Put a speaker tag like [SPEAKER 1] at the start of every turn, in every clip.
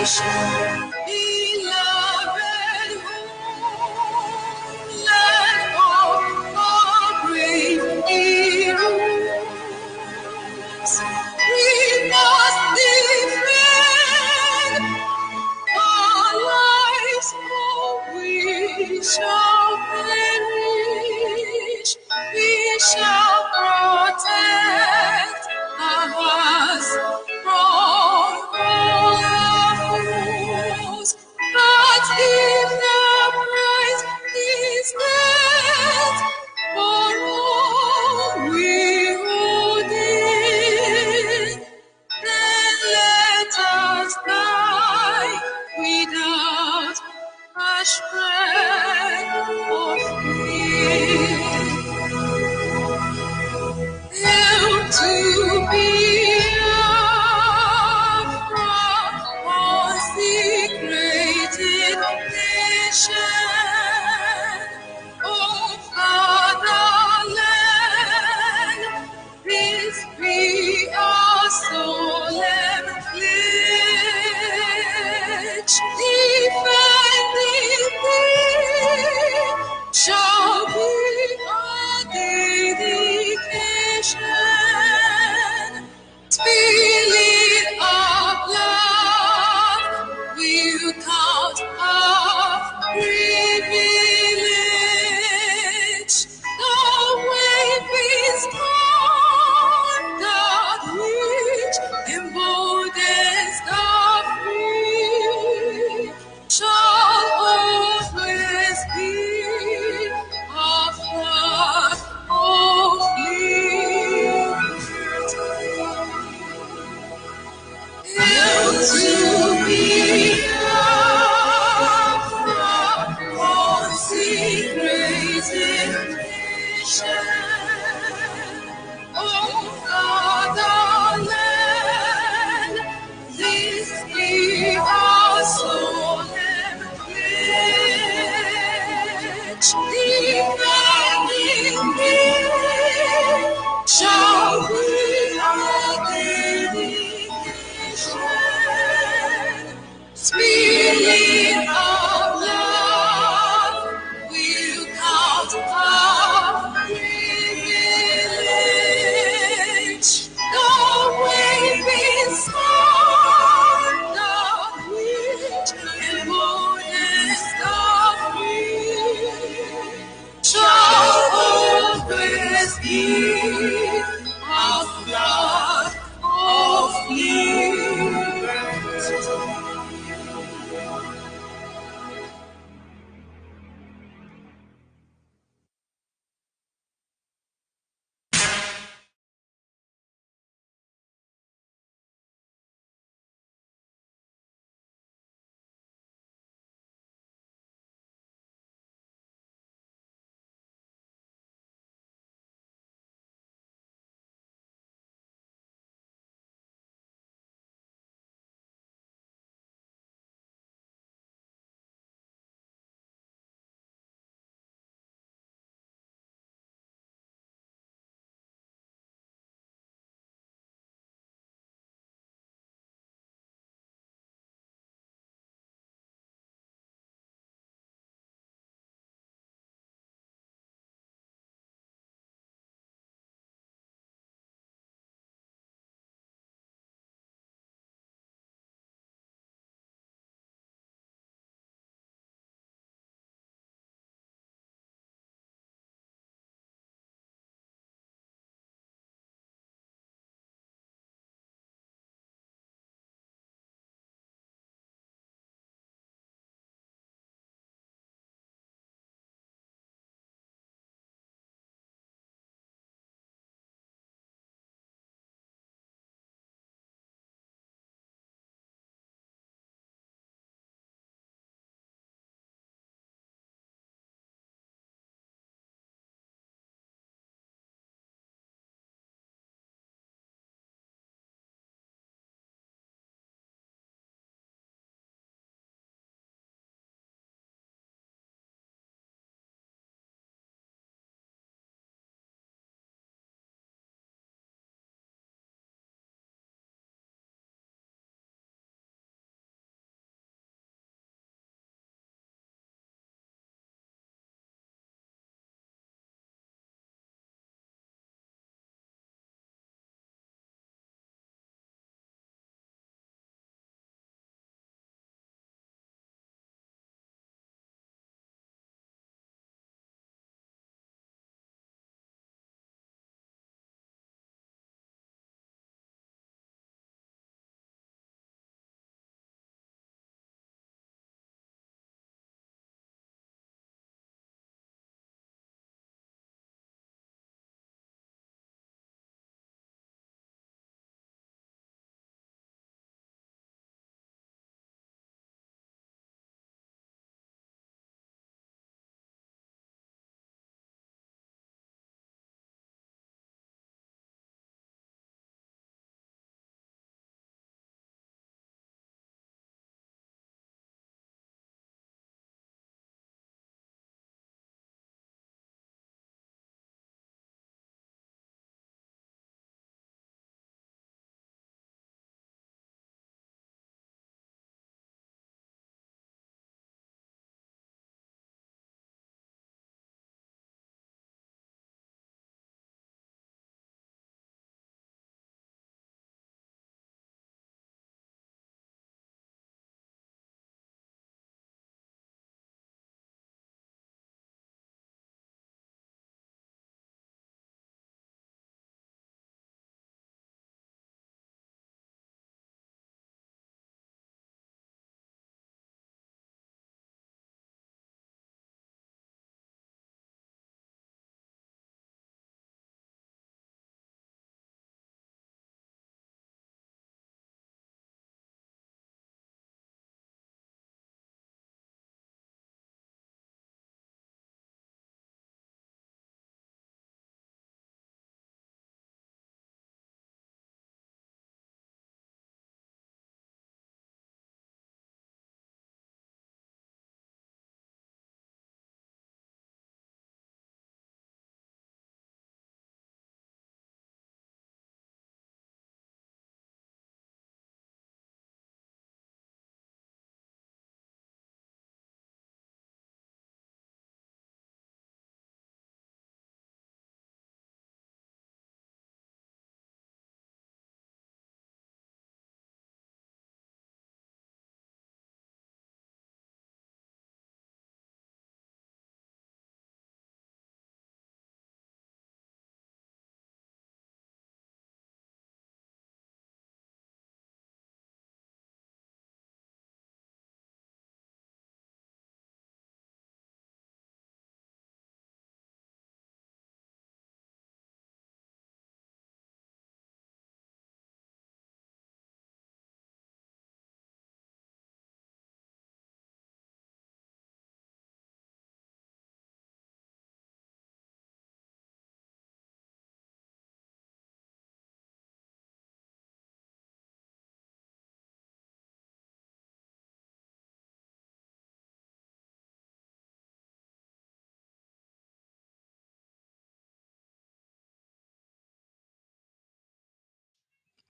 [SPEAKER 1] Beloved homeland of our brave heroes, we must defend our lives, for we shall perish. We shall protect us from all our foes. But if the price is death for all we hold dear, then let us die without a shred of fear.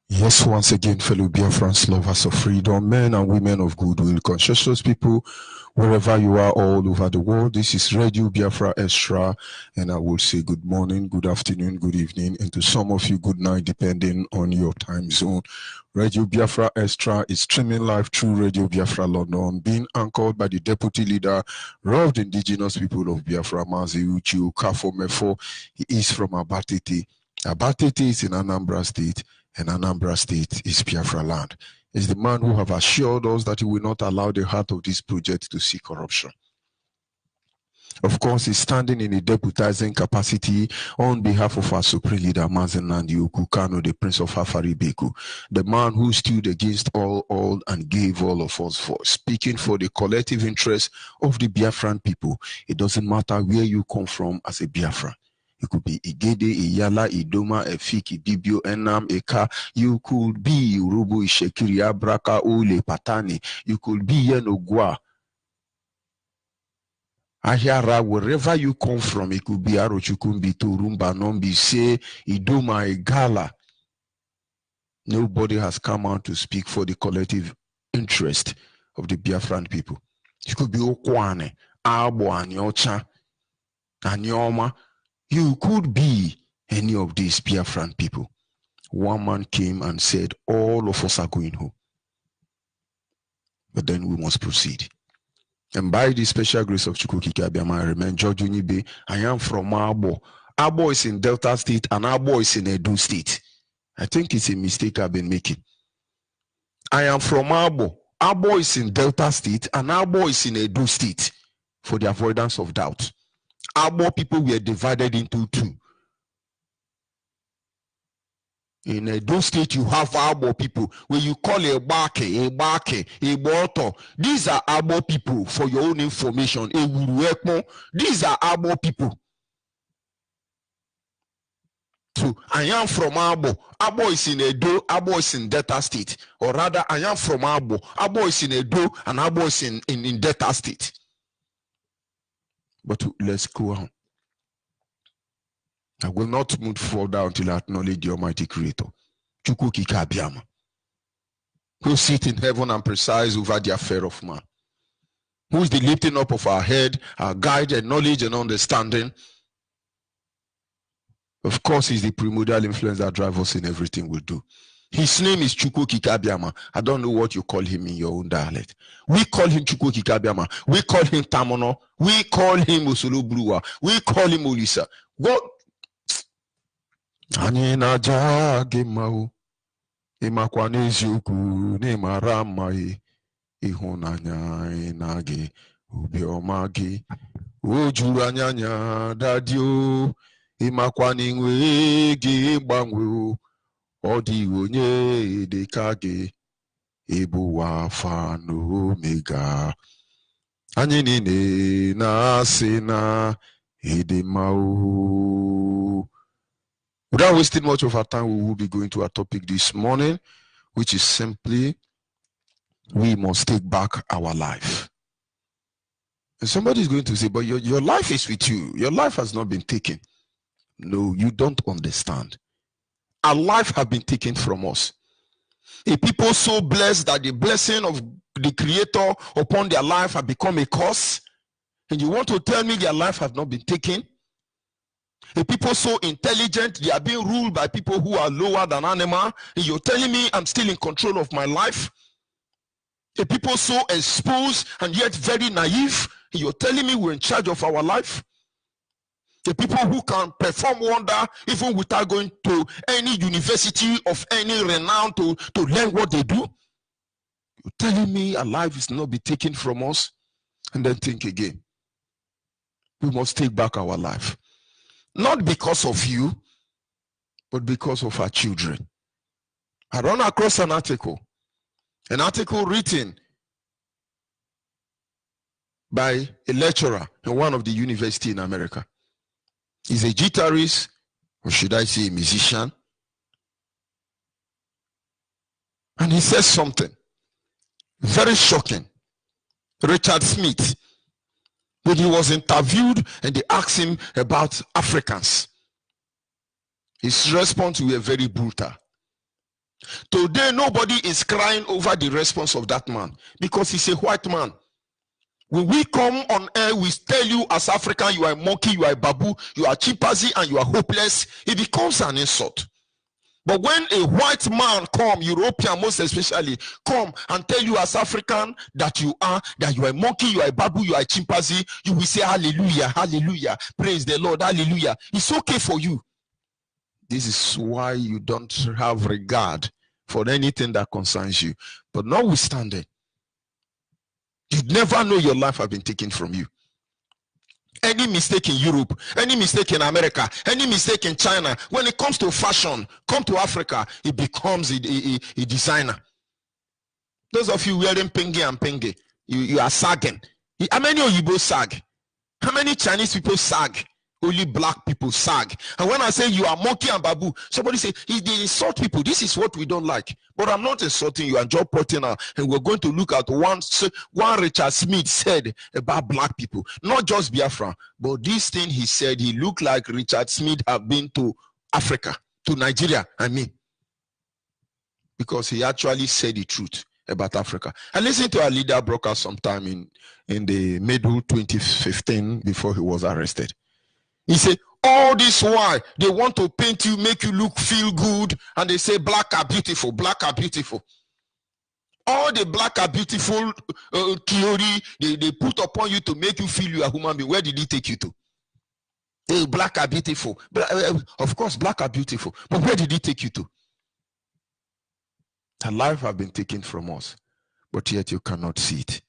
[SPEAKER 2] Yes, once again, fellow Biafrans, lovers of freedom, men and women of goodwill, conscientious people, wherever you are all over the world. This is Radio Biafra Extra, and I will say good morning, good afternoon, good evening, and to some of you, good night, depending on your time zone. Radio Biafra Extra is streaming live through Radio Biafra London, being anchored by the Deputy Leader of the Indigenous People of Biafra, Mazi Uchi Okafo-Mefo. He is from Abatete. Abatete is in Anambra State. And Anambra State is Biafra land. Is the man who have assured us that he will not allow the heart of this project to see corruption. Of course, he's standing in a deputizing capacity on behalf of our supreme leader, Mazen Nandi Okukano, the Prince of Afari Beku, the man who stood against all and gave all of us for speaking for the collective interest of the Biafran people. It doesn't matter where you come from as a Biafran. It could be Igede, Iyala, Idoma, Efik, Ibibio, Enam, Eka. You could be Urubu, Ishekiri, Abraka, Ole, Patani. You could be Yenogwa, Ahiara, wherever you come from. It could be Arochukumbi, Turumba, Nombi, Se, Idoma, Igala. Nobody has come out to speak for the collective interest of the Biafran people. It could be Okwane, Abo, Anyocha, Anyoma. You could be any of these Biafran people. One man came and said, all of us are going home. But then we must proceed. And by the special grace of Chukwukike Abiama, I remain George Unibe. I am from Abo. Abo is in Delta State and Abo is in Edo State. I think it's a mistake I've been making. I am from Abo. Abo is in Delta State and Abo is in Edo State, for the avoidance of doubt. Abo people were divided into two. In Edo State, you have Abo people. When you call a Bake, a Boto, these are Abo people, for your own information. These are Abo people. So I am from Abo. Abo is in Edo, Abo is in Delta State. Or rather, I am from Abo. Abo is in Edo, and Abo is in Delta State. But let's go on. I will not move further until I acknowledge the Almighty Creator, Chukwukike Abiama, who sit in heaven and presides over the affair of man, who is the lifting up of our head, our guide and knowledge and understanding. Of course, he's the primordial influence that drives us in everything we do. His name is Chukwukike Abiama. I don't know what you call him in your own dialect. We call him Chukwukike Abiama. We call him Tamono. We call him Osolo Bruwa. We call him Olisa. What? Anyị na-aja gị mma o, ịmakwa n'eziokwu n'ịmara mma ịhụnanya anyị na gị, obiọma gị, o juru anya anya dadi o, ịmakwa n'inwe gị gbanwe o, ọ dịghị onye dị ka gị, ịbụ Alfa na Omega. Anyị niile na-asị na ịdị mma o. Without wasting much of our time, we will be going to our topic this morning, which is simply, we must take back our life. And somebody is going to say, but your life is with you. Your life has not been taken. No, you don't understand. Our life has been taken from us. A people so blessed that the blessing of the Creator upon their life has become a curse. And you want to tell me their life has not been taken? A people so intelligent, they are being ruled by people who are lower than animal, and you're telling me I'm still in control of my life? A people so exposed and yet very naive, and you're telling me we're in charge of our life? The people who can perform wonder even without going to any university of any renown to learn what they do? You're telling me our life is not be taken from us? And then think again. We must take back our life. Not because of you, but because of our children. I ran across an article written by a lecturer in one of the universities in America. He's a guitarist, or should I say a musician. And he says something very shocking. Richard Smith, when he was interviewed and they asked him about Africans, his response were very brutal. Today, nobody is crying over the response of that man because he's a white man. When we come on air, we tell you as African, you are a monkey, you are a babu, you are chimpanzee, and you are hopeless. It becomes an insult. But when a white man come, European most especially, come and tell you as African that you are a monkey, you are a babu, you are a chimpanzee, you will say hallelujah, hallelujah, praise the Lord, hallelujah. It's okay for you. This is why you don't have regard for anything that concerns you. But notwithstanding, you never know your life has been taken from you. Any mistake in Europe, any mistake in America, any mistake in China, when it comes to fashion, come to Africa, it becomes a designer. Those of you wearing pingy and pingy, you are sagging. How many of you both sag? How many Chinese people sag? Only black people sag. And when I say you are monkey and babu, somebody say they insult people. This is what we don't like. But I'm not insulting you. I'm just pointing out, and we're going to look at one Richard Smith said about black people, not just Biafra, but this thing he said. He looked like Richard Smith have been to Africa, to Nigeria. I mean, because he actually said the truth about Africa. I listened to our leader broadcast sometime in the middle 2015 before he was arrested. He said, all this while they want to paint you, make you look, feel good, and they say black are beautiful, black are beautiful. All the black are beautiful theory they put upon you to make you feel you are a human being. Where did he take you to? Hey, black are beautiful. Of course, black are beautiful. But where did he take you to? The life has been taken from us, but yet you cannot see it.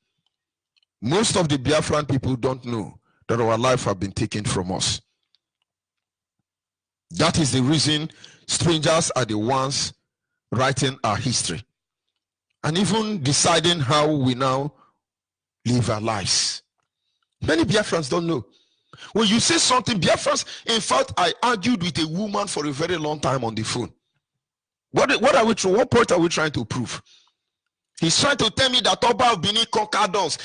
[SPEAKER 2] Most of the Biafran people don't know that our life has been taken from us. That is the reason strangers are the ones writing our history and even deciding how we now live our lives. Many Biafrans don't know. When you say something, Biafrans, in fact, I argued with a woman for a very long time on the phone. What point are we trying to prove? He's trying to tell me that Oba of Benin conquered us.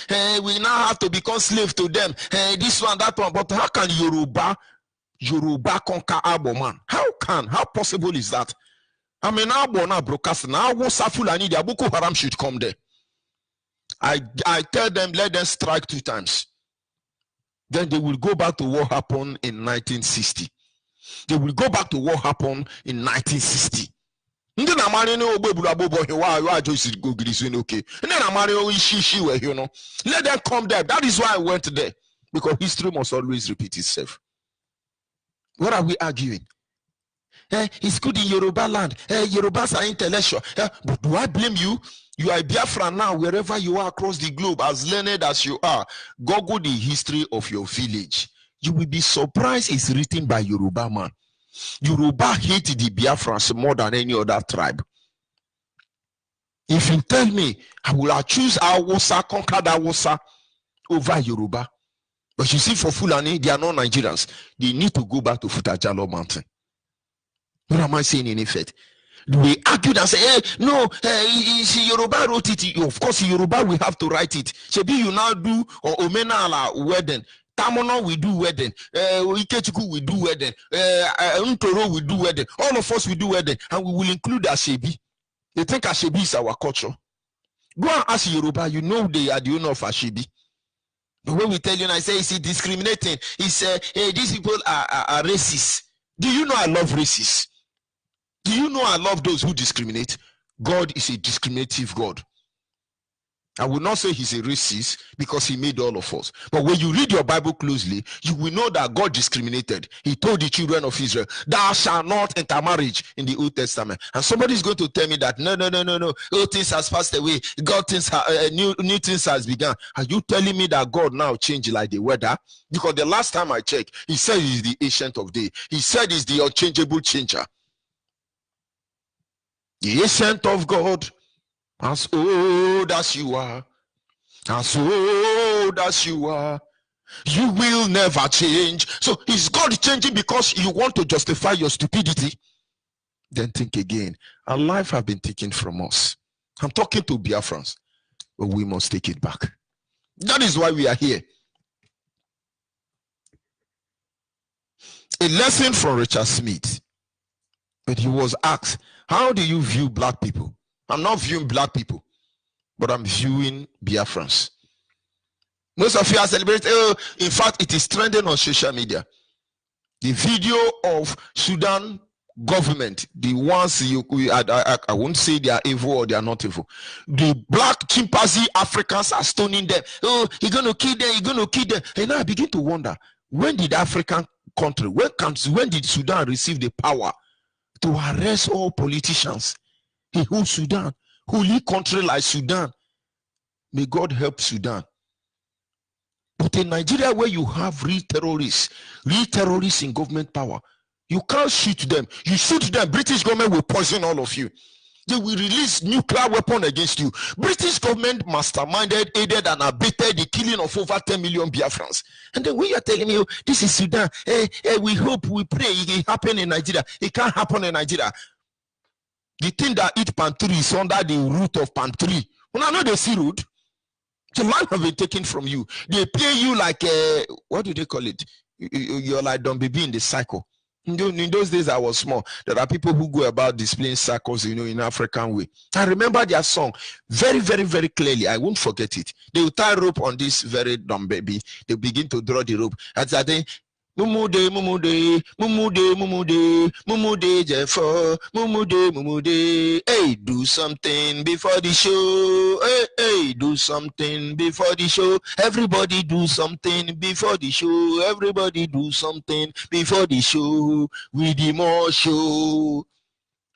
[SPEAKER 2] We now have to become slave to them. This one, that one. But how can Yoruba conquer Agbo man? How possible is that? I mean, Agbo now broadcast now. The Boko Haram should come there. I tell them, let them strike 2 times. Then they will go back to what happened in 1960. They will go back to what happened in 1960. Let them come there. That is why I went there. Because history must always repeat itself. What are we arguing? It's good in Yoruba land. Yorubas are intellectual. But do I blame you? You are a Biafran now, wherever you are across the globe, as learned as you are. Google the history of your village. You will be surprised it's written by Yoruba man. Yoruba hate the Biafrans more than any other tribe. If you tell me, I will choose Hausa, conquer Hausa over Yoruba. But you see, for Fulani, they are not Nigerians. They need to go back to Futajalo Mountain. What am I saying in effect? We argued and say, no, Yoruba wrote it. Of course, Yoruba will have to write it. Shebi you now do or Omenala wedding. Tamono will do wedding. Ikechuku will do wedding. Untoro will do wedding. All of us will do wedding. And we will include Ashebi. They think Ashebi is our culture. Go and ask Yoruba. You know they are the owner of Ashebi. But when we tell you, and I say, it's discriminating. It's these people are racist. Do you know I love racists? Do you know I love those who discriminate? God is a discriminative God. I will not say he's a racist because he made all of us. But when you read your Bible closely, you will know that God discriminated. He told the children of Israel, thou shalt not intermarriage in the Old Testament. And somebody is going to tell me that, no. Old things has passed away. New things has begun. Are you telling me that God now changed like the weather? Because the last time I checked, he said he's the ancient of days. He said he's the unchangeable changer. The ancient of God, as old as you are, as old as you are, you will never change. So is God changing because you want to justify your stupidity? Then think again. Our life has been taken from us. I'm talking to Biafrans, but we must take it back. That is why we are here. A lesson from Richard Smith. But he was asked, How do you view black people? I'm not viewing black people, but I'm viewing Biafrans. Most of you are celebrating. In fact, it is trending on social media. The video of Sudan government, the ones I won't say they are evil or they are not evil. The black chimpanzee Africans are stoning them. Oh, you're going to kill them, you're going to kill them. And now I begin to wonder, when did African country, when did Sudan receive the power to arrest all politicians? A whole Sudan, holy country like Sudan. May God help Sudan. But in Nigeria, where you have real terrorists in government power, you can't shoot them. You shoot them, British government will poison all of you. They will release nuclear weapon against you. British government masterminded, aided, and abetted the killing of over 10 million Biafrans. And then when you're telling me, this is Sudan, we hope, we pray it can happen in Nigeria. It can't happen in Nigeria. The thing that eat palm tree is under the root of palm tree. Well, I know they see root. The life have been taken from you. They pay you like, what do they call it? You're like Don Baby in the cycle. In those days I was small. There are people who go about displaying circles, in African way. I remember their song very, very, very clearly. I won't forget it. They will tie rope on this very dumb baby. They begin to draw the rope. As I think, Mumude, Mumude, Mumude, Mumude, Mumude, Jeffo, Mumude, Mumude. Hey, do something before the show. Hey, do something before the show. Everybody do something before the show. Everybody do something before the show. With the more show.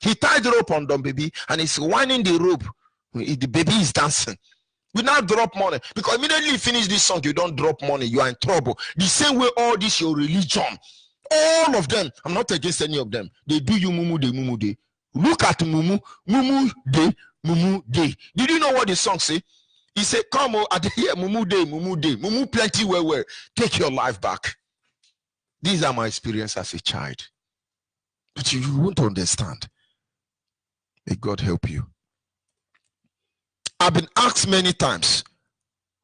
[SPEAKER 2] He tied the rope on Don Baby and he's winding the rope. The baby is dancing. We now drop money because immediately you finish this song, you don't drop money, you are in trouble. The same way all this your religion, all of them, I'm not against any of them. They do you mumu de mumu de. Look at mumu de mumu de. Did you know what the song say? He said, "Come on, at here mumu de mumu plenty where take your life back." These are my experience as a child, but you won't understand. May God help you. I've been asked many times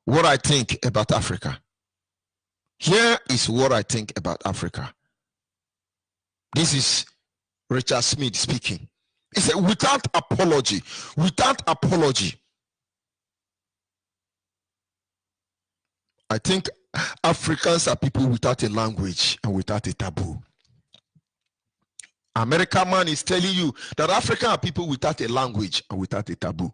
[SPEAKER 2] what I think about Africa. Here is what I think about Africa. This is Richard Smith speaking. He said, without apology, I think Africans are people without a language and without a taboo. American man is telling you that African are people without a language and without a taboo.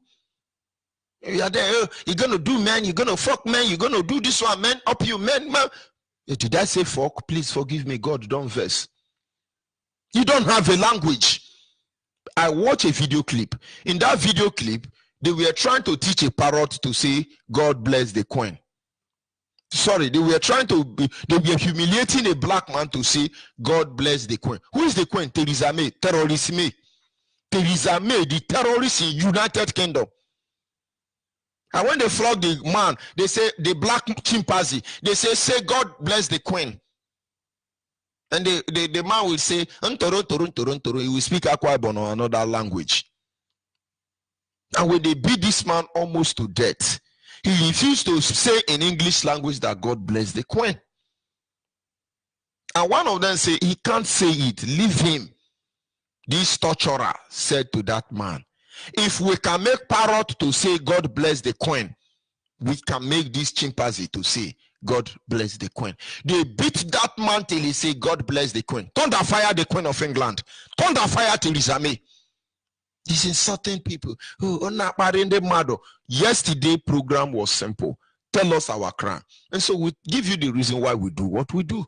[SPEAKER 2] You are there, you're gonna do man, you're gonna fuck man, you're gonna do this one, man, up you, man. Did I say fuck? Please forgive me, God, don't verse. You don't have a language. I watched a video clip. In that video clip, they were trying to teach a parrot to say, God bless the queen. Sorry, they were humiliating a black man to say, God bless the queen. Who is the queen? Theresa May, terrorist May. Theresa May, the terrorist in United Kingdom. And when they flog the man, they say, the black chimpanzee, they say God bless the queen. And the man will say, he will speak Akwa Ibom or another language. And when they beat this man almost to death, he refused to say in English language that God bless the queen. And one of them said, he can't say it, leave him. This torturer said to that man, if we can make parrot to say God bless the queen, we can make this chimpanzee to say God bless the queen. They beat that man till he say God bless the queen. Thunder fire the Queen of England. Thunder fire Theresa May. These insulting people. Yesterday program was simple. Tell us our crime. And so we give you the reason why we do what we do.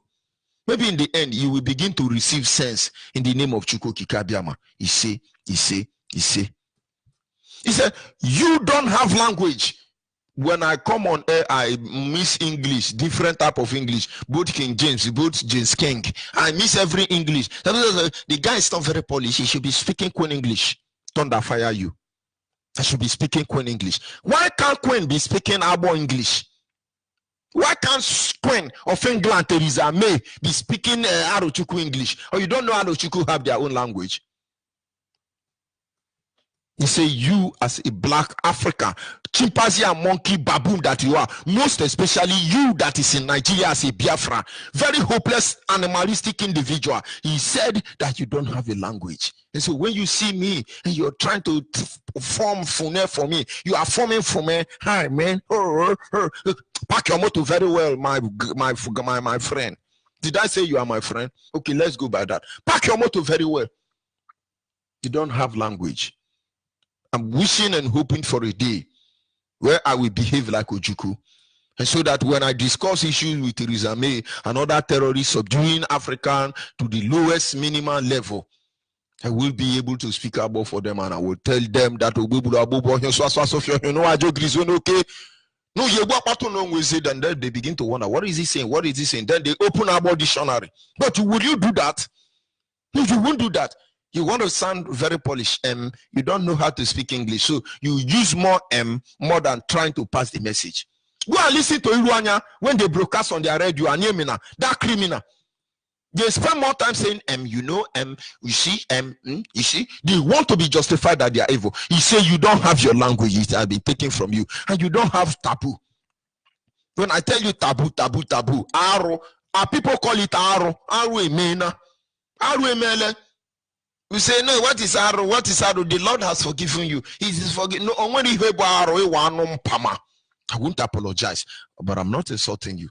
[SPEAKER 2] Maybe in the end, you will begin to receive sense in the name of Chukwu Okike Abiama. He said, you don't have language. When I come on air, I miss English, different type of English, both King James, both James King. I miss every English. The guy is not very Polish. He should be speaking Queen English. Thunder fire you. I should be speaking Queen English. Why can't Queen be speaking Abo English? Why can't Queen of England, Theresa May, be speaking Arochukwu English? Or you don't know Arochukwu have their own language? He said, you as a black African, chimpanzee and monkey baboon that you are, most especially you that is in Nigeria as a Biafra, very hopeless, animalistic individual. He said that you don't have a language. And so when you see me and you're trying to form Fune for me, you are forming Fune. Hi, man. Pack your motto very well, my friend. Did I say you are my friend? Okay, let's go by that. Pack your motto very well. You don't have language. I'm wishing and hoping for a day where I will behave like Ojukwu. And so that when I discuss issues with Theresa May and other terrorists subduing African to the lowest minimal level, I will be able to speak about for them, and I will tell them that then they begin to wonder, what is he saying? What is he saying? Then they open our dictionary. But will you do that? No, you won't do that. You want to sound very polished. You don't know how to speak English, so you use more more than trying to pass the message. Go and listen to Iruanya when they broadcast on their radio. And that criminal, they spend more time saying you see, you see. They want to be justified that they are evil. He say you don't have your language; it has been taken from you, and you don't have taboo. When I tell you taboo, arrow, people call it arrow, emena, emele. We say, no, what is arrow? What is arrow? The Lord has forgiven you. He is forgiven. No, when you hear arrow, I won't apologize, but I'm not insulting you.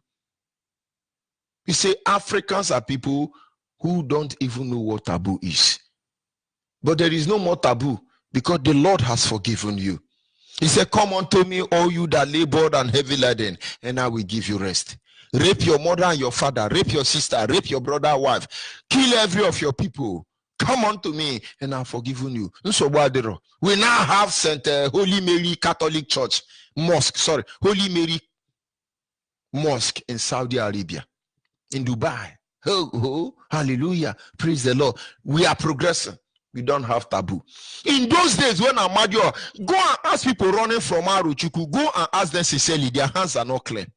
[SPEAKER 2] You say Africans are people who don't even know what taboo is. But there is no more taboo because the Lord has forgiven you. He said, come unto me, all you that labored and heavy laden, and I will give you rest. Rape your mother and your father, rape your sister, rape your brother, wife, kill every of your people. Come unto me, and I've forgiven you. We now have St. Holy Mary Catholic Church Mosque. Sorry, Holy Mary Mosque in Saudi Arabia, in Dubai. Oh, hallelujah. Praise the Lord. We are progressing. We don't have taboo. In those days when Amadio, go and ask people running from Aruchuku, go and ask them sincerely, their hands are not clean.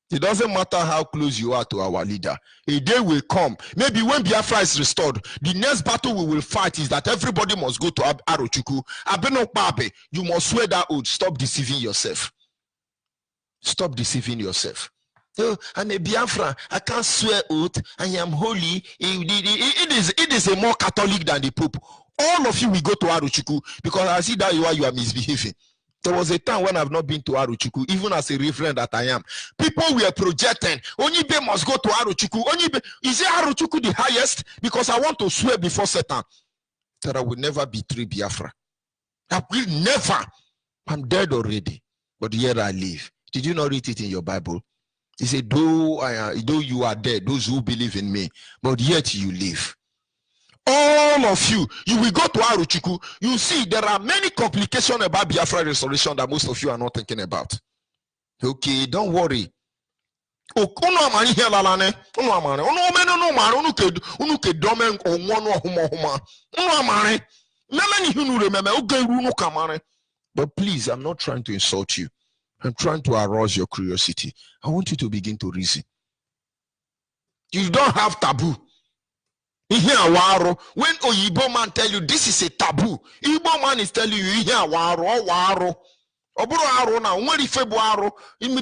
[SPEAKER 2] It doesn't matter how close you are to our leader. A day will come. Maybe when Biafra is restored, the next battle we will fight is that everybody must go to Arochukwu. You must swear that oath. Stop deceiving yourself. Stop deceiving yourself. Oh, I'm a Biafra. I can't swear oath. I am holy. It is a more Catholic than the Pope. All of you will go to Arochukwu because I see that you are misbehaving. There was a time when I've not been to Arochukwu, even as a reverend that I am. People were projecting, Onyibe must go to Arochukwu. Is it Arochukwu the highest? Because I want to swear before Satan that I will never betray Biafra. I will never. I'm dead already, but yet I live. Did you not read it in your Bible? He said, though you are dead, those who believe in me, but yet you live. All of you will go to Arochukwu. You see, there are many complications about Biafra restoration that most of you are not thinking about. Okay, don't worry. But please, I'm not trying to insult you. I'm trying to arouse your curiosity. I want you to begin to reason. You don't have taboo. When Oyibo man tell you this is a taboo, Igbo man is telling you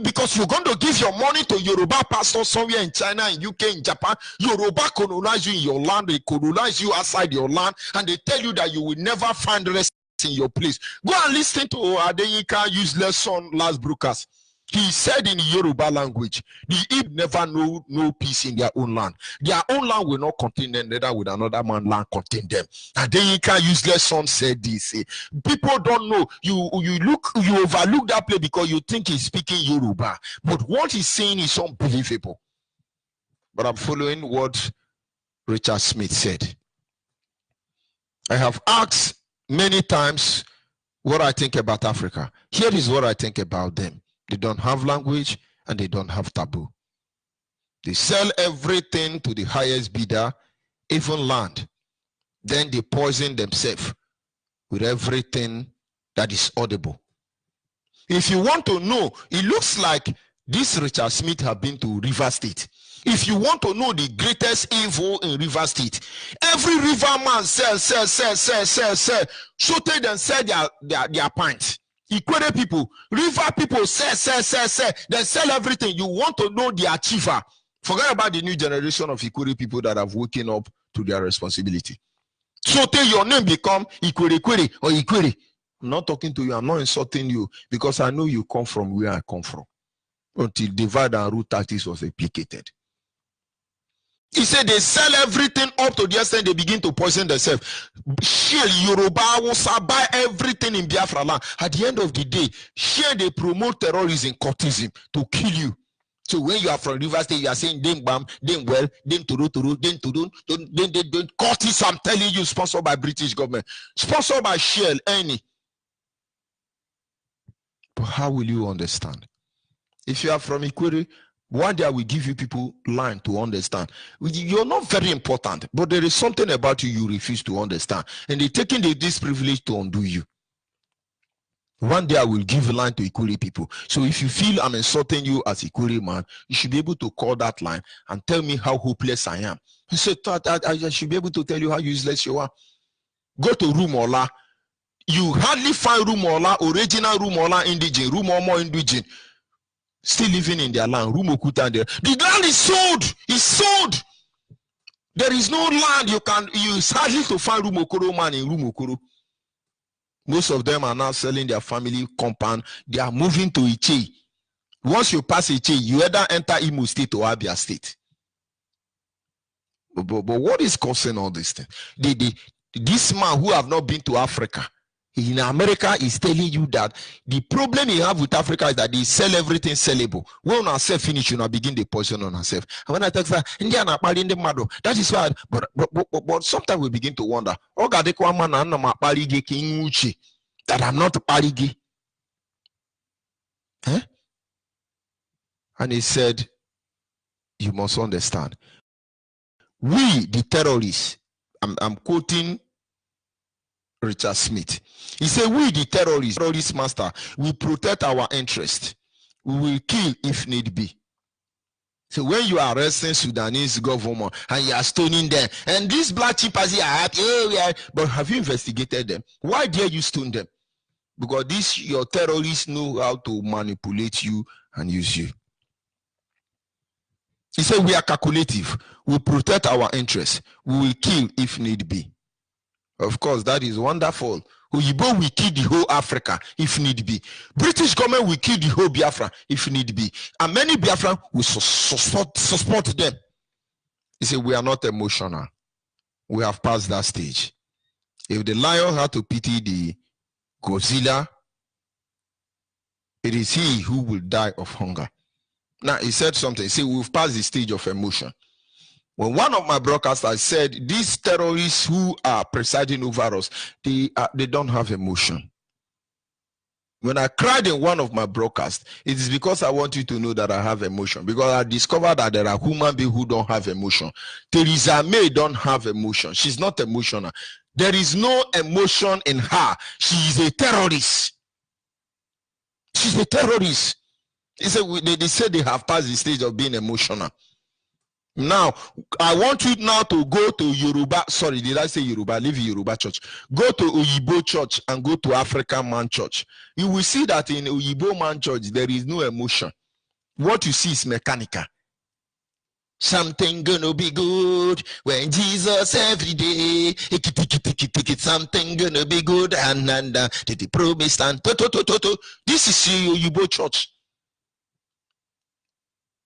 [SPEAKER 2] because you're going to give your money to Yoruba pastors somewhere in China, in UK, in Japan. Yoruba colonize you in your land, they colonize you outside your land, and they tell you that you will never find rest in your place. Go and listen to Adeyinka useless son Las Brukas. He said in Yoruba language, the Igbo never know no peace in their own land. Their own land will not contain them, neither will another man's land contain them. And Adeyinka useless son said this. People don't know. You overlook that place because you think he's speaking Yoruba. But what he's saying is unbelievable. But I'm following what Richard Smith said. I have asked many times what I think about Africa. Here is what I think about them. They don't have language and they don't have taboo. They sell everything to the highest bidder, even land. Then they poison themselves with everything that is audible. If you want to know, it looks like this Richard Smith have been to River State. If you want to know the greatest evil in River State, every riverman sell, shorted and sell their pints. Equator people, river people sell, then sell everything. You want to know the achiever. Forget about the new generation of Equator people that have woken up to their responsibility. So till your name become Ikwere or Ikwere. I'm not talking to you, I'm not insulting you, because I know you come from where I come from. Until divide and rule tactics was applicated. He said they sell everything up to the extent they begin to poison themselves. Share Yoruba will buy everything in Biafra land. At the end of the day, share they promote terrorism, cultism to kill you. So when you are from River State, you are saying dem bam, dem well, dem turu, dem tudun, dem cultists. I'm telling you, sponsored by British government, sponsored by Shell, any. But how will you understand? If you are from Ikwere, one day I will give you people line to understand. You're not very important, but there is something about you you refuse to understand, and they're taking this privilege to undo you. One day I will give a line to Ikwere people. So if you feel I'm insulting you as Ikwere man, you should be able to call that line and tell me how hopeless I am. He said, I should be able to tell you how useless you are. Go to Rumola. You hardly find Rumola, original Rumola indigene, Rumomo indigene, still living in their land. Rumokuta there. The land is sold. It's sold. There is no land you hardly to find Rumokoro man in Rumokoro. Most of them are now selling their family compound. They are moving to Iche. Once you pass Iche, you either enter Imo State or Abia State. But what is causing all this thing? This man who have not been to Africa, in America, is telling you that the problem you have with Africa is that they sell everything sellable. When on self finish, you now begin the poison on ourselves. And when I tell that India na pali in the mado, that is why. But sometimes we begin to wonder. That I'm not parigi. Eh? And he said, you must understand. We, the terrorists, I'm quoting Richard Smith. He said, we the terrorist master, we protect our interest. We will kill if need be. So when you are arresting Sudanese government and you are stoning them, and these black chimpanzees are happy, but have you investigated them? Why dare you stone them? Because your terrorists know how to manipulate you and use you. He said, we are calculative. We protect our interests. We will kill if need be. Of course, that is wonderful. Oyibo will kill the whole Africa if need be. British government will kill the whole Biafra if need be. And many Biafra will support them. He said, we are not emotional. We have passed that stage. If the lion had to pity the Godzilla, it is he who will die of hunger. Now, he said something. He said, we've passed the stage of emotion. When one of my broadcasters said, these terrorists who are presiding over us, they don't have emotion. When I cried in one of my broadcasts, it is because I want you to know that I have emotion. Because I discovered that there are human beings who don't have emotion. Theresa May don't have emotion. She's not emotional. There is no emotion in her. She is a terrorist. She's a terrorist. They said they have passed the stage of being emotional. Now, I want you now to go to Yoruba. Sorry, did I say Yoruba? Leave Yoruba church. Go to Oyibo church and go to African man church. You will see that in Oyibo man church, there is no emotion. What you see is mechanical. Something gonna be good when Jesus every day. Something gonna be good and the promise and this is Oyibo church.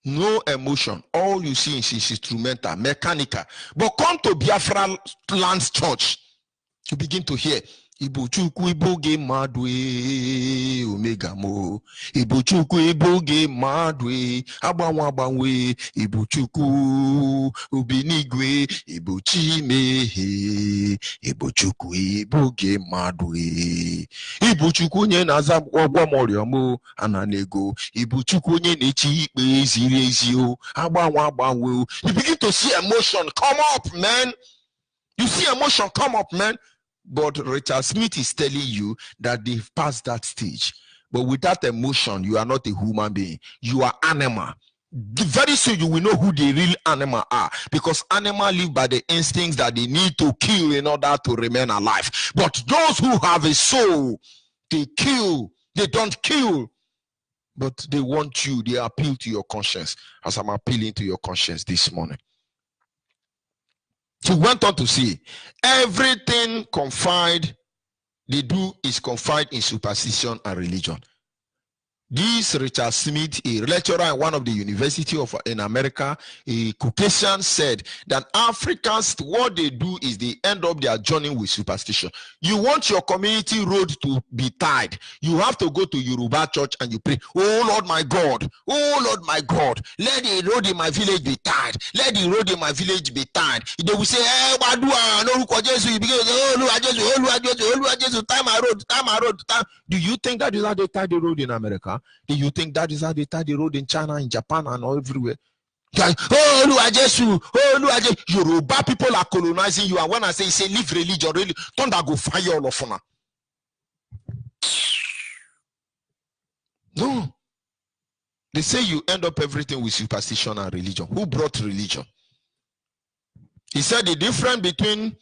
[SPEAKER 2] No emotion. All you see is instrumental, mechanical. But come to Biafra Lands Church, you begin to hear Ibuchukwu iboge madwe omega mo. Ibuchukwu iboge madwe agbanwe Ibuchukwu ubinigwe Ibuchi mehe. Ibuchukwu iboge madwe. Ibuchukwu nye naza ogwa moriamo ananego. Ibuchukwu nye nechi ikpe ziri ezio agbanwe. You begin to see emotion come up, man. You see emotion come up, man. But Richard Smith is telling you that they've passed that stage. But without emotion, you are not a human being. You are animal. very soon you will know who the real animal are, because animals live by the instincts that they need to kill in order to remain alive. But those who have a soul, they kill. They don't kill, but they want you. They appeal to your conscience, as I'm appealing to your conscience this morning. He went on to say, everything they do is confide in superstition and religion. This Richard Smith, a lecturer at one of the university in America, a Caucasian, said that Africans, what they do is they end up their journey with superstition. You want your community road to be tied, you have to go to Yoruba church and you pray, oh Lord my God, let the road in my village be tied, let the road in my village be tied. They will say, hey, tie my road. Do you think that is how they tie the road in America? Do you think that is how they tie the road in China, in Japan, and everywhere? Yoruba people are colonizing you, and when I say leave religion, really, don't go fire all of them. No. They say you end up everything with superstition and religion. Who brought religion? He said the difference between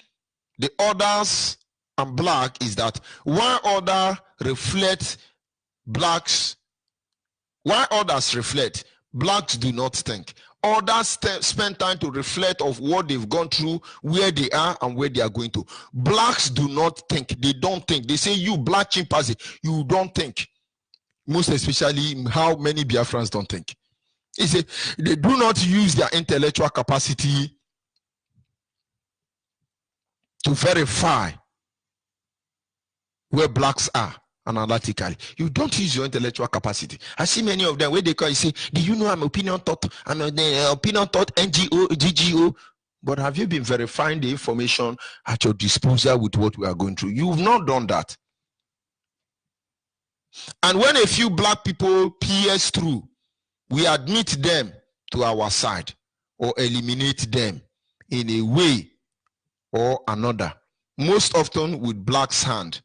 [SPEAKER 2] the orders and black is that one order reflects blacks. Why others reflect, blacks do not think. Others spend time to reflect of what they've gone through, where they are and where they are going to. Blacks do not think. They don't think. They say, you black chimpanzee, you don't think. Most especially how many Biafrans don't think. He said they do not use their intellectual capacity to verify where blacks are. Analytically, you don't use your intellectual capacity. I see many of them where they call you say, do you know I'm opinion thought? I'm an opinion thought NGO, GGO. But have you been verifying the information at your disposal with what we are going through? You've not done that. And when a few black people pierce through, we admit them to our side or eliminate them in a way or another, most often with black's hand.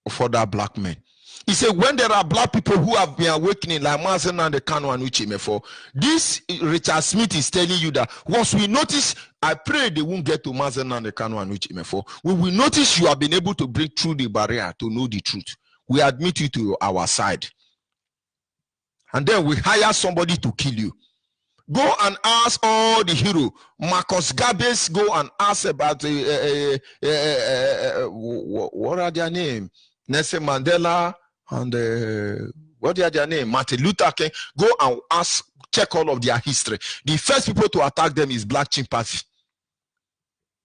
[SPEAKER 2] For that black men. He said, when there are black people who have been awakening, like Mazen and the Kano and Uchimefo, this Richard Smith is telling you that once we notice, I pray they won't get to Mazen and the Kano and Uchimefo. When we notice you have been able to break through the barrier to know the truth, we admit you to our side. And then we hire somebody to kill you. Go and ask all the heroes. Marcus Garvey, go and ask about what are their names? Nelson Mandela and what are their name? Martin Luther King. Go and ask, check all of their history. The first people to attack them is black chimpanzee.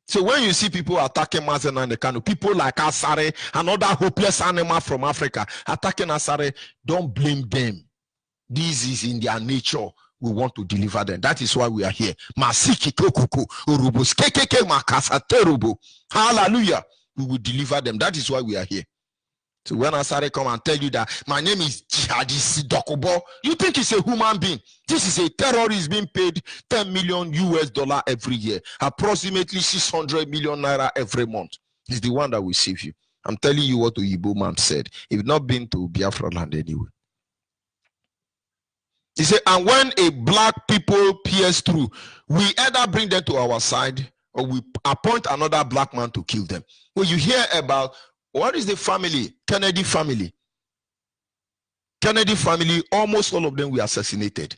[SPEAKER 2] So when you see people attacking Mazen and the Kano, people like Asare, another hopeless animal from Africa, attacking Asare, don't blame them. This is in their nature. We want to deliver them. That is why we are here. Hallelujah. We will deliver them. That is why we are here. So when Asare come and tell you that my name is Jihadist Dokubo, you think it's a human being. This is a terrorist being paid $10 million every year, approximately 600 million naira every month. He's the one that will save you. I'm telling you what the Igbo man said. He's not been to Biafra land anyway. He said, and when a black people pierce through, we either bring them to our side or we appoint another black man to kill them. When you hear about what is the family, Kennedy family. Kennedy family, almost all of them were assassinated.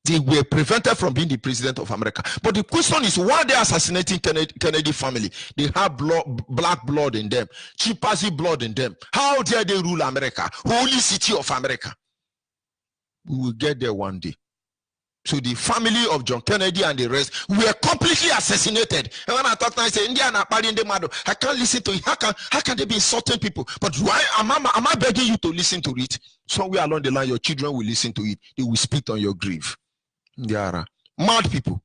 [SPEAKER 2] They were prevented from being the president of America. But the question is, why they are assassinating Kennedy family? They have black blood in them, chimpanzee blood in them. How dare they rule America? Holy city of America. We will get there one day. So the family of John Kennedy and the rest were completely assassinated. And when I talk now, I say, India na pari inde mado. I can't listen to it. How can they be insulting people? But why am I begging you to listen to it? Somewhere along the line, your children will listen to it. They will spit on your grave. They are mad people.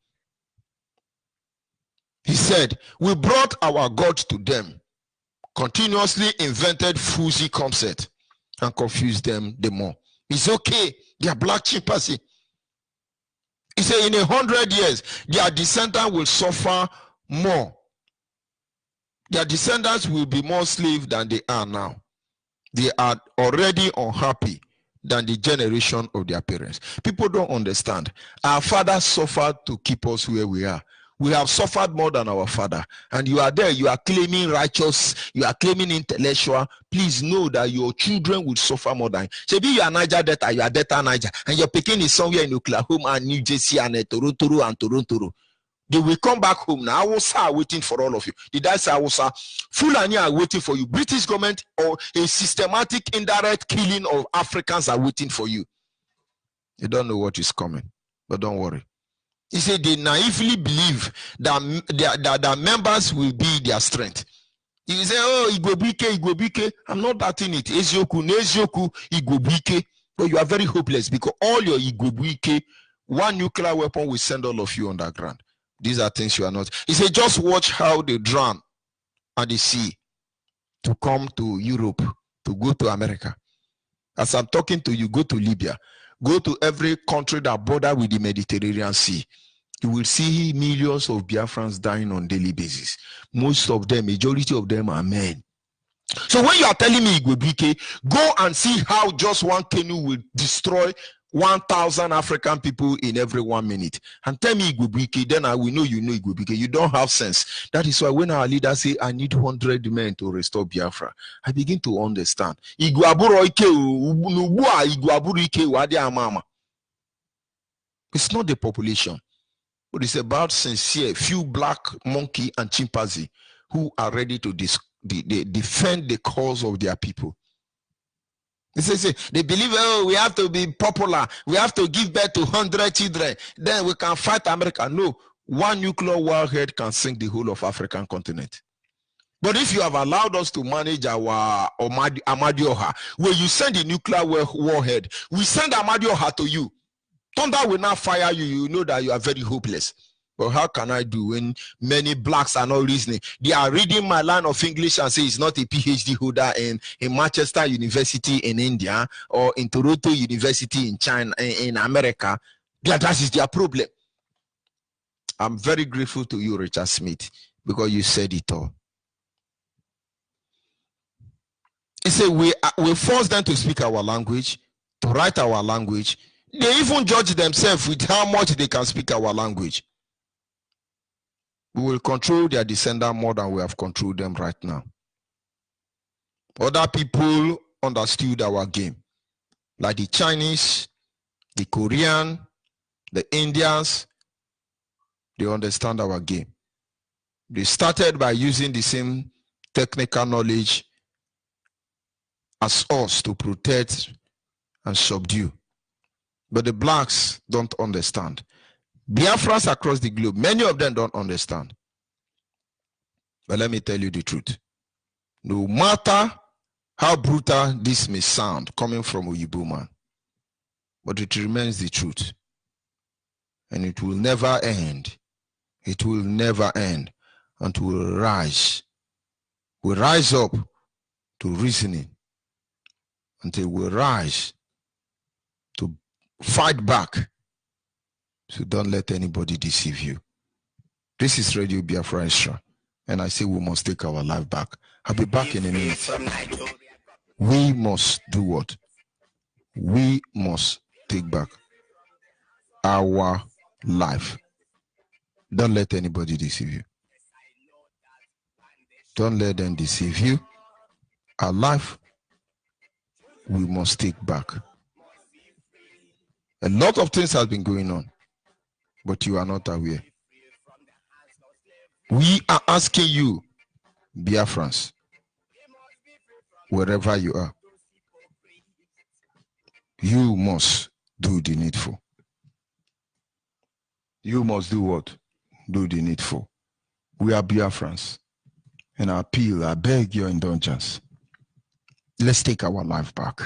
[SPEAKER 2] He said, we brought our God to them, continuously invented fuzzy concept and confused them the more. It's okay. They are black chimpanzee. He said, in 100 years, their descendants will suffer more. Their descendants will be more slaves than they are now. They are already unhappy than the generation of their parents. People don't understand. Our fathers suffered to keep us where we are. We have suffered more than our father. And you are there, you are claiming righteous, you are claiming intellectual. Please know that your children will suffer more than you. Maybe you are Niger Delta, you are Delta Niger, and your Peking is somewhere in Oklahoma and New Jersey and Toronto. They will come back home now. Hausa are waiting for all of you. Did I say Hausa? Fulani are waiting for you. British government or a systematic indirect killing of Africans are waiting for you. You don't know what is coming, but don't worry. He said they naively believe that members will be their strength. You say, oh, Igobike. I'm not that in it. Ezioku, Igobike. But you are very hopeless because all your Igobike, one nuclear weapon will send all of you underground. These are things you are not. He said, just watch how they drown at the sea to come to Europe, to go to America. As I'm talking to you, go to Libya. Go to every country that border with the Mediterranean Sea. You will see millions of Biafrans dying on a daily basis. Most of them, majority of them are men. So when you are telling me Igobike, go and see how just one canoe will destroy 1,000 African people in every 1 minute. And tell me Igobike, then I will know you know Igobike. You don't have sense. That is why when our leaders say, I need 100 men to restore Biafra, I begin to understand. It's not the population, but it's about sincere, few black monkey and chimpanzee who are ready to defend the cause of their people. They believe, oh, we have to be popular. We have to give birth to 100 children. Then we can fight America. No, one nuclear warhead can sink the whole of African continent. But if you have allowed us to manage our Amadioha, where you send the nuclear warhead, we send Amadioha to you. Thunder will not fire you. You know that you are very hopeless. But how can I do when many blacks are not reasoning? They are reading my line of English and say it's not a PhD holder in Manchester University in India or in Toronto University in China, in America. That is their problem. I'm very grateful to you, Richard Smith, because you said it all. He said we force them to speak our language, to write our language. They even judge themselves with how much they can speak our language. We will control their descendants more than we have controlled them right now. Other people understood our game, like the Chinese, the Korean, the Indians. They understand our game. They started by using the same technical knowledge as us to protect and subdue. But the blacks don't understand. Biafrans across the globe, many of them don't understand. But let me tell you the truth. No matter how brutal this may sound coming from Oyibo man, but it remains the truth. And it will never end. It will never end until we rise. We rise up to reasoning until we rise to fight back. So don't let anybody deceive you. This is Radio Biafra Extra. And I say we must take our life back. I'll be back in a minute. We must do what? We must take back our life. Don't let anybody deceive you. Don't let them deceive you. Our life, we must take back. A lot of things have been going on, but you are not aware. We are asking you, Biafrans, wherever you are, you must do the needful. You must do what? Do the needful. We are Biafrans, and I appeal, I beg your indulgence. Let's take our life back.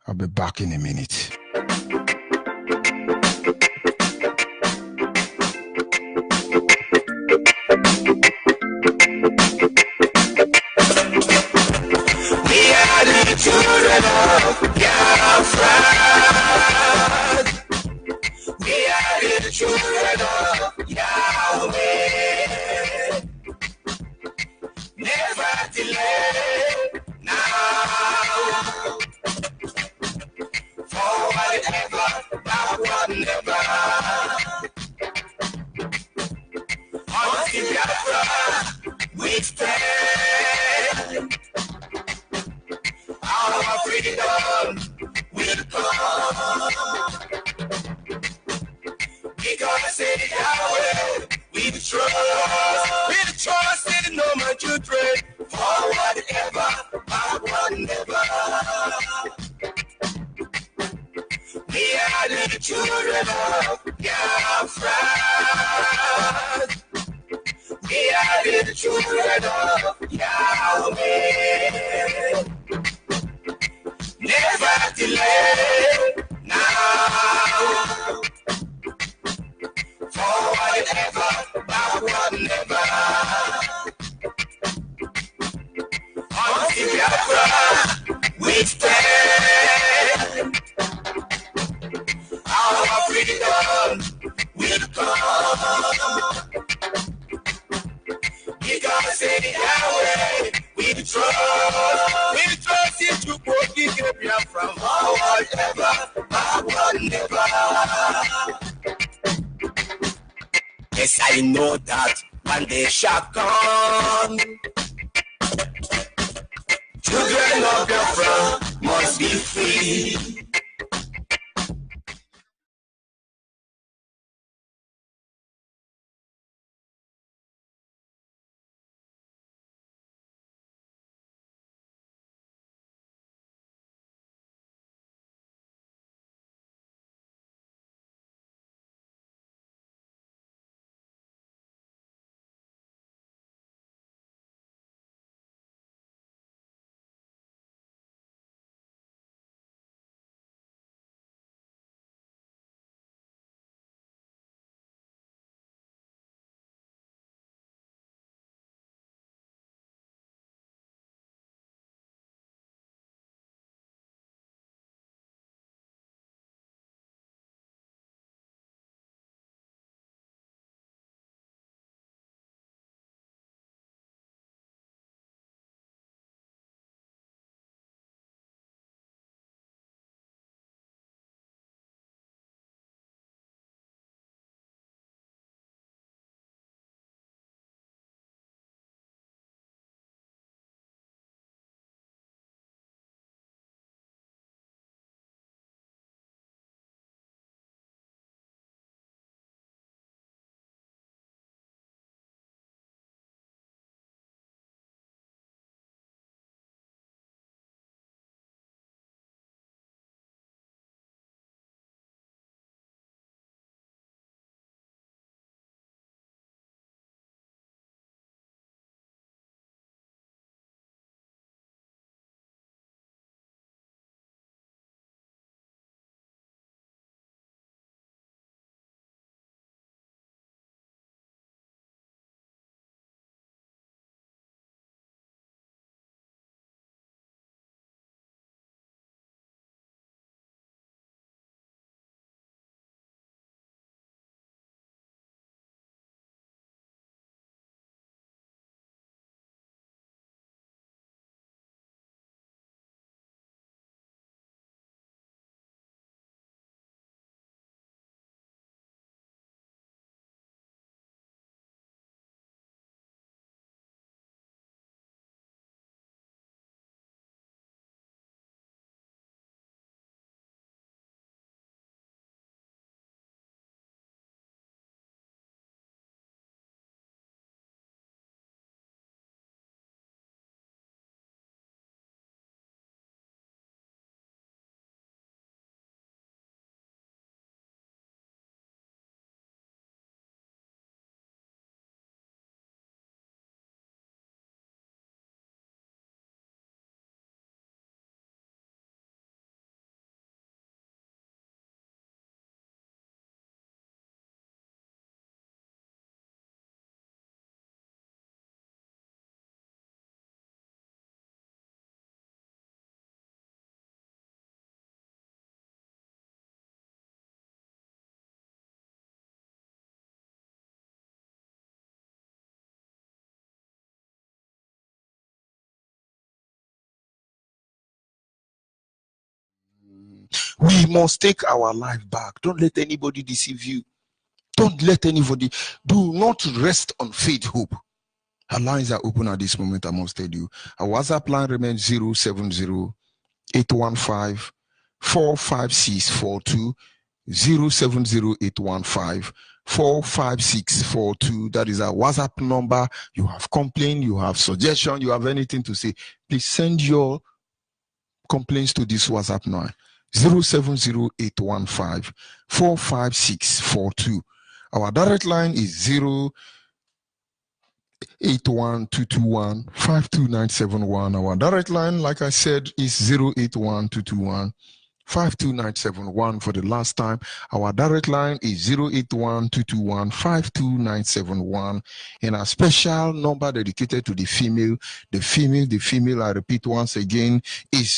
[SPEAKER 2] I'll be back in a minute.
[SPEAKER 1] We are the children of Biafra. We are the children of Yahweh. Never delay now. Forward ever, backward never. Until Biafra, we stand. Our freedom will come. Because in Yahweh we trust in no man children. Forward ever, backward never. We are the children of Biafra. We are the children of Yahweh. Never delay now. Forward ever, backward never. Until Biafra, we stand. Our freedom will come. Because in Yahweh we trust in to forgive Biafra. Forward ever, backward never. Yes, I know that one day shall come. Children of Biafra must be free.
[SPEAKER 2] We must take our life back. Don't let anybody deceive you. Don't let anybody. Do not rest on faith, hope. Our lines are open at this moment, I must tell you. Our WhatsApp line remains 070-815-45642. 070-815-45642. That is our WhatsApp number. You have complaint, you have suggestion, you have anything to say, please send your complaints to this WhatsApp line. 070-815-45642. Our direct line is 081-221-52971. Our direct line, like I said, is 081-221-52971 for the last time. Our direct line is 081-221-52971. And our special number dedicated to the female, I repeat once again, is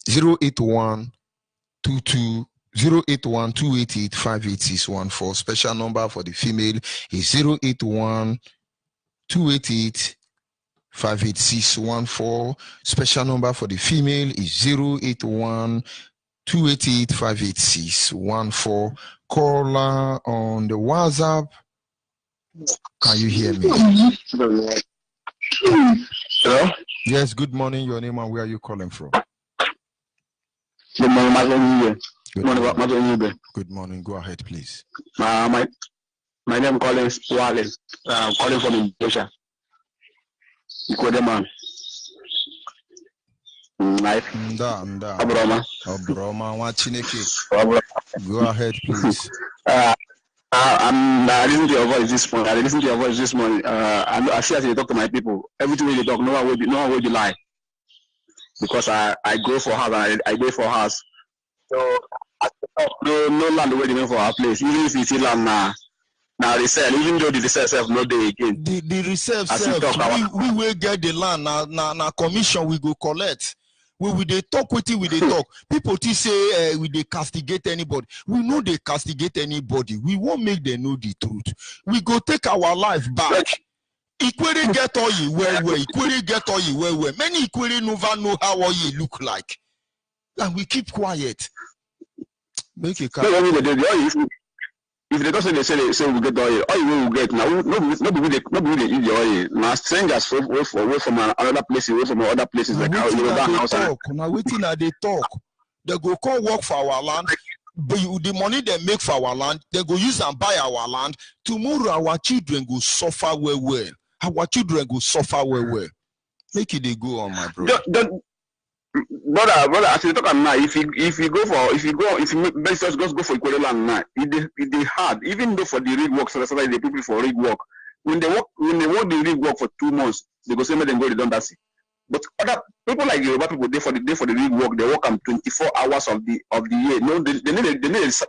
[SPEAKER 2] 081-288-58614. Special number for the female is 081-288-58614. Special number for the female is 081-288-58614. Caller on the WhatsApp. Can you hear me?
[SPEAKER 3] Hello?
[SPEAKER 2] Yes, good morning. Your name and where are you calling from?
[SPEAKER 3] Good morning,
[SPEAKER 2] Good morning. Go ahead, please.
[SPEAKER 3] My name is Colin Wallace. I'm calling from Indonesia. Ikodeman.
[SPEAKER 2] Obroma, go ahead, please.
[SPEAKER 3] I listen to your voice this morning. I see as you talk to my people. Everything they talk, no one will be lie. Because I go for house and I go for house. So no land where they for our place. Even if you see land now resell, even though the resell self no day again.
[SPEAKER 2] The resell self, we will get the land now commission we go collect. We they talk with it, we they talk. People say we they castigate anybody. We know they castigate anybody. We won't make them know the truth. We go take our life back. Equity get all you well. Equity get all you well. Many equity never know how all you look like. And we keep quiet. Make it
[SPEAKER 3] if they don't say we get oil will get now. Nobody they eat the oil. Now strangers away from another place, away from other places like how you house.
[SPEAKER 2] Now waiting at they talk. They go come work for our land. But the money they make for our land, they go use and buy our land. Tomorrow our children go suffer well. Our children go suffer well. Make it they go on, my brother.
[SPEAKER 3] Brother, as you talk now, if you go for equal land now, it hard. Even though for the rig work, so the people for rig work, when they work the rig work for 2 months, they go say make them go redundancy. But other people like Yoruba people, they for the rig work, they work 24 hours of the year. No, they need sack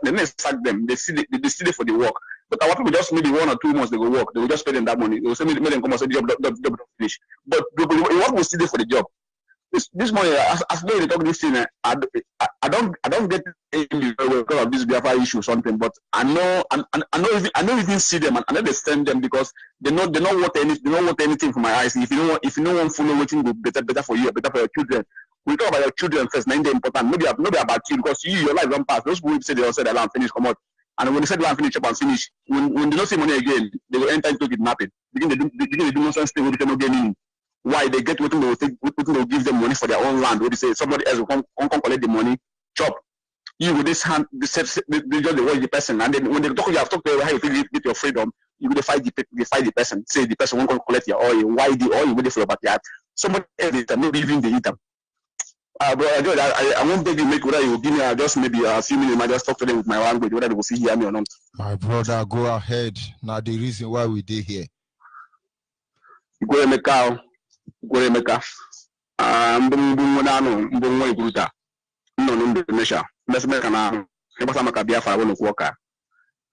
[SPEAKER 3] them. They still for the work. But our people just maybe 1 or 2 months they go work. They will just pay them that money. They will say make them come and say the job finish. But the work will still there for the job. This morning, as they talk this thing, I don't get angry because of this Biafra issue or something. But I know even see them and I understand them because they don't want anything from my eyes. If you don't want follow waiting go better for you, better for your children. We talk about your children first. Now they're important. Maybe about you because your life don't pass. Those people say they all said the land finish come out, and when they said the land finish up and finish, when they don't see money again, they will enter into kidnapping. Begin to do nonsense thing where they cannot get in. Why they get what they will give them money for their own land? Where they say somebody else will come collect the money, chop. You with this hand, they just watch the person, and then when they talk, you have talked about how you feel with your freedom. You will fight the person. Say the person won't come collect your oil. Why the oil wait for your backyard? Somebody else maybe even they eat them. But I won't beg you make whether you give me just maybe a few minutes. I just talk to them with my language whether they will see hear me or not.
[SPEAKER 2] My brother, go ahead. Now the reason why we did here.
[SPEAKER 3] Go make cow. Gwemeka mbongo iguruta no Indonesia mesme kana ebasa maka Biafra wono kwoka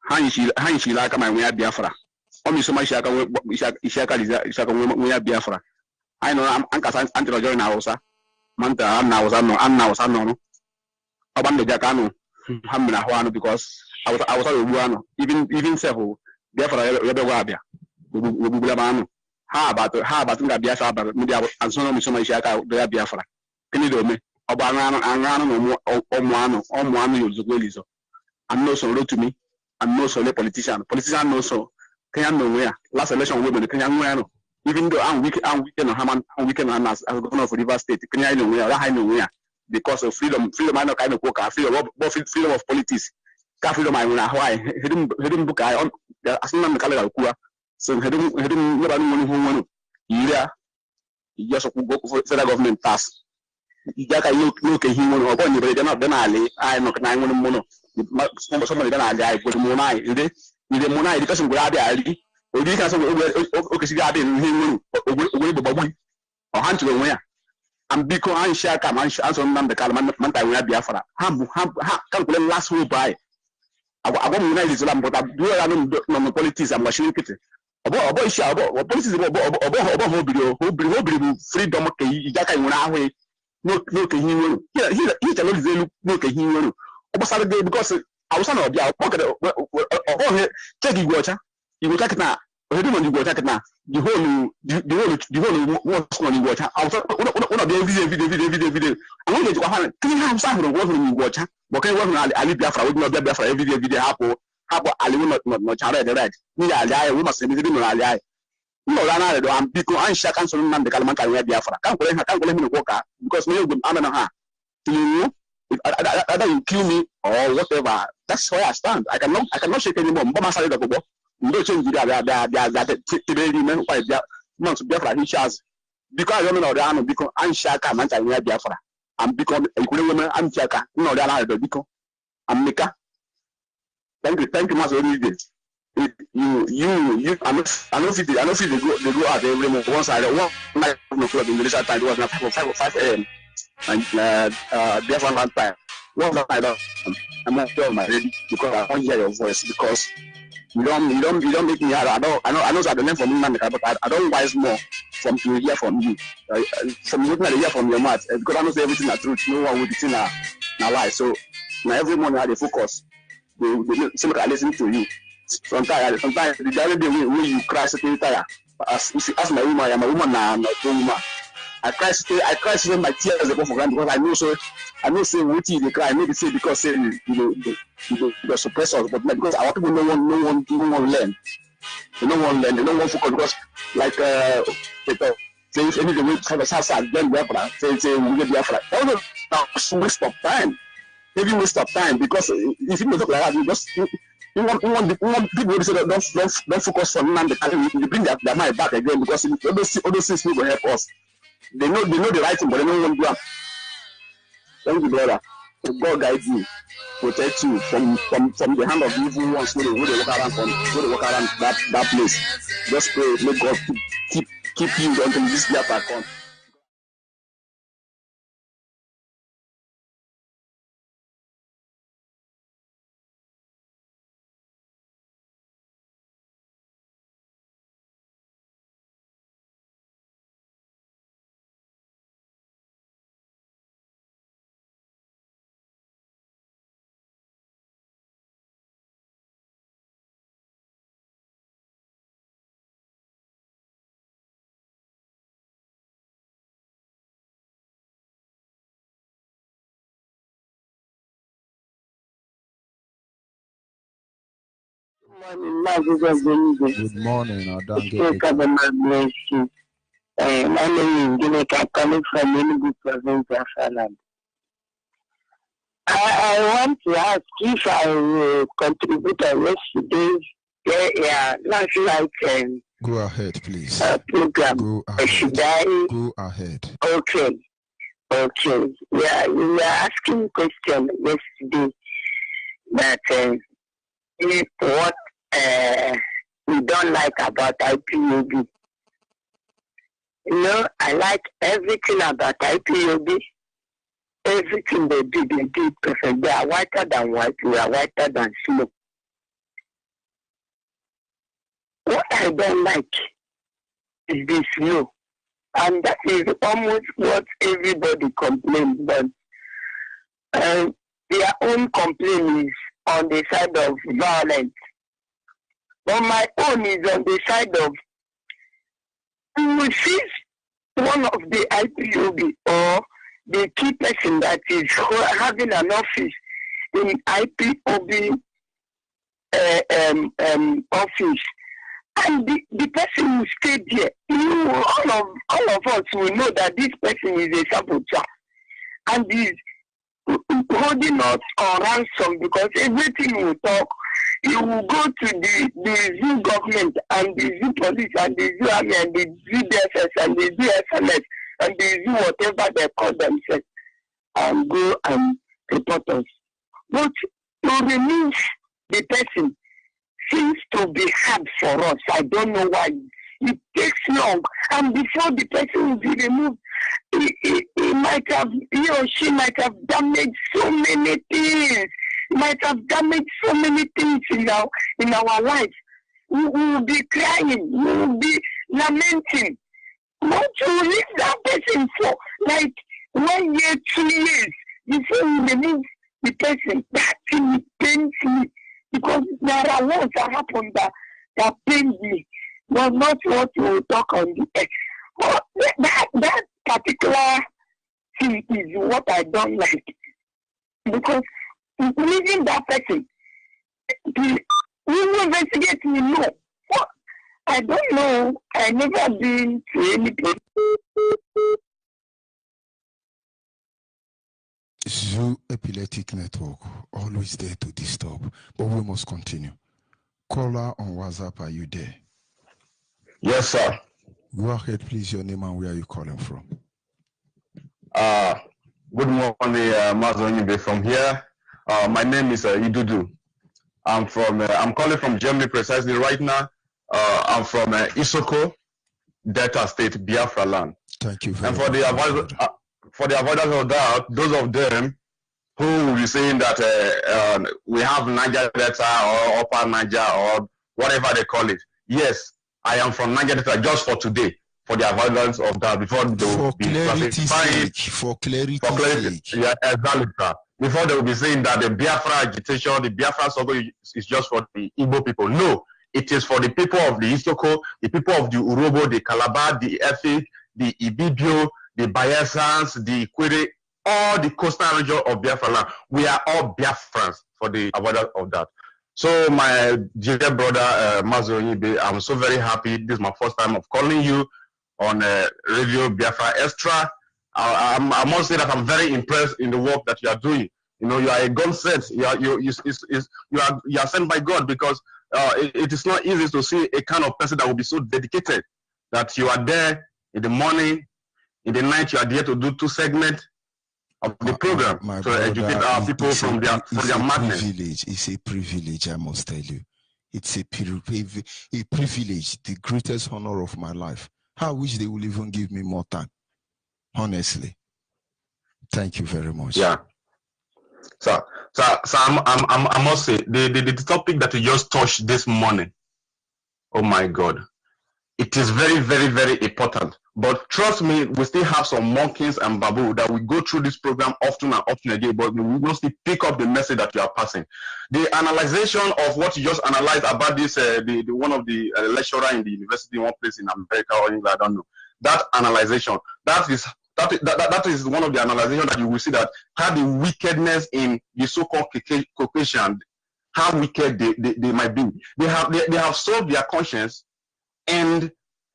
[SPEAKER 3] hanyi la kama nwe Biafra o mi so ma ishaka nwe Biafra I know anka antro join na Hausa manta na Hausa no abande jaka no hamna hwanu because I was obuano even self Biafra yobe wa abia obubula manu ha about nga Biafra but media and so no mi so ma ishaka do Biafra kini do me and no so to me, and no so politician no so Kenya no last election we Kenya no. Even though I'm weak on Haman, I'm weak on as governor of Rivers State, Kenya no where because of freedom I know kind of work, freedom of politics, freedom I win Hawaii, hidden book I on as non the color of so hidden never yeah, just go for federal government pass. Jaka look at him or one, but they're not Denali, I know 9 mono. Somebody done I put Monai, the Monai, the person grab the ID, or you can say, okay, him or hunt to where. And because I shall come and answer the Calamanta will be Biafra. Can't let last who buy. I won't unite Islam, but I do no politics and machine kitty. About politics about freedom, Jaka in our way. No, he cannot look at him. Because I was not of pocket taking water. You will take it now. You will take it now. The whole what's on water. I was video. I want to have some water. But can one Ali Biafra would not be Biafra every video happen. Ali will not charge the right. Me, I we must be the no, I'm because I'm sure cancel man the Calamanta where Biafra. Can't let me walk because me good amena you either you kill me or whatever. That's where I stand. I cannot shake anymore. Mama side of the no change that today men why months Biafra he shares because I don't know the army because I'm sure Calamanta where Biafra. I'm become a good woman. I'm Chaka. No, the other because I'm Mika. Thank you, Master. You, I know if they go out every month. Once I one night from the club in the leisure time, it was not 5 a.m. and therefore one time. One night I'm not sure my ready because I want to hear your voice because you don't make me hard. I know that the name from me, but I don't wise more from to hear from you. From looking at the hear from your mouth because I know say everything is truth. No one will be seen a lie. So now every morning I dey focus. They listen to you. Sometimes the other day when you cry, tire. As my woman, I'm a woman now, I'm not a woman. I cry when my tears go for granted because I know say what they cry. Maybe say because say the suppressors, but because our people no one learn. They don't want to learn. They don't want to focus because like say if any of the way have a sad then Biafra, say we get Biafra. That's a waste of time. Heavy waste of time because if you talk like that, you just you want people to say that don't focus on man. They bring their mind back again because all those things will help us. They know the right thing, but they don't want to do it. Thank you, brother. God guide you, protect you from the hand of evil ones who they walk around that place. Just pray, may God keep you until this year comes.
[SPEAKER 2] Good morning, Adange.
[SPEAKER 4] My name is Ginika, coming from Enugu province of Ireland. I want to ask if I will contribute on yesterday's national
[SPEAKER 2] Go ahead, please.
[SPEAKER 4] Program.
[SPEAKER 2] Go ahead.
[SPEAKER 4] Should I?
[SPEAKER 2] Go ahead.
[SPEAKER 4] Okay. Yeah, you were asking a question yesterday that what we don't like about IPOB. You know, I like everything about IPOB. Everything they did perfect. They are whiter than white. We are whiter than snow. What I don't like is the snow. And that is almost what everybody complains. But their own complaint is on the side of violence. But my own is on the side of we see one of the IPOB or the key person that is having an office in IPOB office, and the person who stayed there, all of us will know that this person is a saboteur and is holding us on ransom, because everything we talk, he will go to the zoo government and the zoo police and the zoo army and the zoo DSS and the zoo SMS and the zoo whatever they call themselves, and go and report us. But to remove the person seems to be hard for us. I don't know why. It takes long, and before the person will be removed, he might have, he or she might have damaged so many things. Might have damaged so many things in our life. We will be crying, we will be lamenting. Not to leave that person for like 1 year, 2 years before we remove the person. That thing pains me, because there are words that happen that pain me. But not what we will talk on the air. But that particular thing is what I don't like, because leaving that person, we will investigate me. No, I don't know. I never been to any place.
[SPEAKER 2] Zoo Epileptic Network, always there to disturb, but we must continue. Caller on WhatsApp, are you there?
[SPEAKER 5] Yes, sir.
[SPEAKER 2] Go ahead, please. Your name and where are you calling from?
[SPEAKER 5] Good morning, Mazonyibe from here. My name is Idudu. I'm calling from Germany precisely right now. I'm from Isoko, Delta State, Biafra land.
[SPEAKER 2] Thank you very
[SPEAKER 5] much.
[SPEAKER 2] And
[SPEAKER 5] for the avoidance of doubt, those of them who will be saying that we have Niger Delta or Upper Niger or whatever they call it. Yes, I am from Niger Delta just for today, for the avoidance of that, before they will be classifying.
[SPEAKER 2] For clarity sake.
[SPEAKER 5] Yeah, exactly, sir. Before they will be saying that the Biafra agitation, the Biafra struggle is just for the Igbo people. No, it is for the people of the Isoko, the people of the Urobo, the Calabar, the Efik, the Ibibio, the Bayelsans, the Ikwere, all the coastal region of Biafra land. We are all Biafrans for the avoidance of that. So my dear brother Mazonyibe, I'm so very happy. This is my first time of calling you on Radio Biafra Extra. I must say that I'm very impressed in the work that you are doing. You know, you are a God sent. You are sent by God, because it is not easy to see a kind of person that will be so dedicated, that you are there in the morning, in the night. You are there to do 2 segments of the program to educate our people from their madness.
[SPEAKER 2] It's a privilege, I must tell you. It's a privilege, the greatest honor of my life. I wish they will even give me more time. Honestly. Thank you very much.
[SPEAKER 5] Yeah. So I must say, the topic that you just touched this morning, oh my God, it is very, very, very important. But trust me, we still have some monkeys and babu that we go through this program often and often again, but we will still pick up the message that you are passing. The analyzation of what you just analyzed about this, the one of the lecturer in the university in one place in America or England, I don't know. That analyzation, that is one of the analyzation that you will see, that how the wickedness in the so-called Caucasian, how wicked they might be. They have solved their conscience, and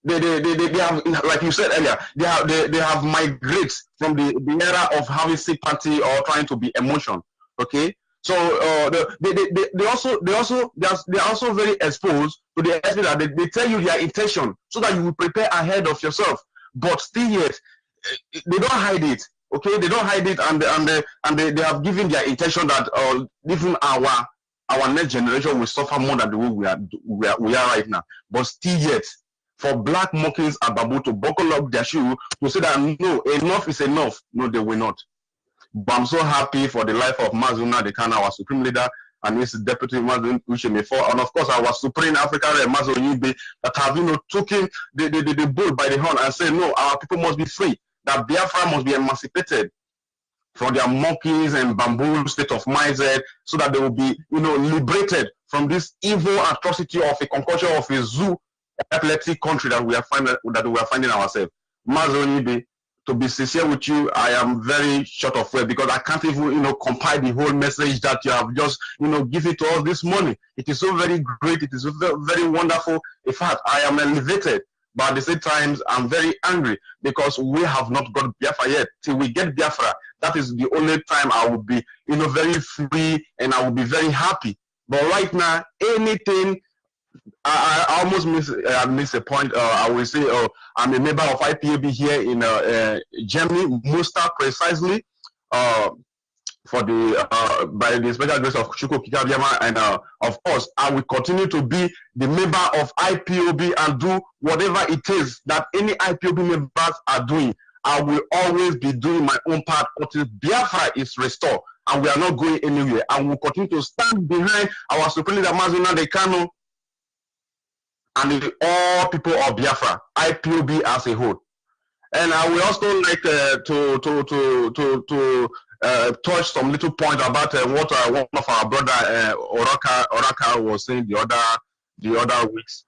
[SPEAKER 5] they have, like you said earlier, they have migrated from the era of having sympathy or trying to be emotion. Okay, so they are also very exposed to the extent that they tell you their intention so that you will prepare ahead of yourself. But still yet, they don't hide it. Okay, they don't hide it, and they have given their intention that even our next generation will suffer more than the way we are right now. But still yet, for black monkeys and babu to buckle up their shoe to say that no, enough is enough. No, they will not. But I'm so happy for the life of Mazuna Dekana, our supreme leader, and his deputy Mazun Ushemefo, and of course our supreme African Mazonyibe, that have taken the bull by the horn and say no, our people must be free. That Biafra must be emancipated from their monkeys and bamboo state of mind, so that they will be liberated from this evil atrocity of a concoction of a zoo epileptic country that we are finding ourselves. Mazonyibe, to be sincere with you, I am very short of words because I can't even, compile the whole message that you have just, give it to us this morning. It is so very great. It is so very wonderful. In fact, I am elevated, but at the same time, I'm very angry because we have not got Biafra yet. Till we get Biafra, that is the only time I will be, very free and I will be very happy. But right now, anything, I almost miss a point. I will say I'm a member of IPOB here in Germany, Münster precisely, for the by the special grace of Chukwu Okike Abiama, and of course I will continue to be the member of IPOB and do whatever it is that any IPOB members are doing. I will always be doing my own part until Biafra is restored, and we are not going anywhere. And we will continue to stand behind our Supreme Leader Mazi Nnamdi Kanu and all people of Biafra, IPOB as a whole. And I will also like to touch some little point about what one of our brother Oraka was saying the other weeks.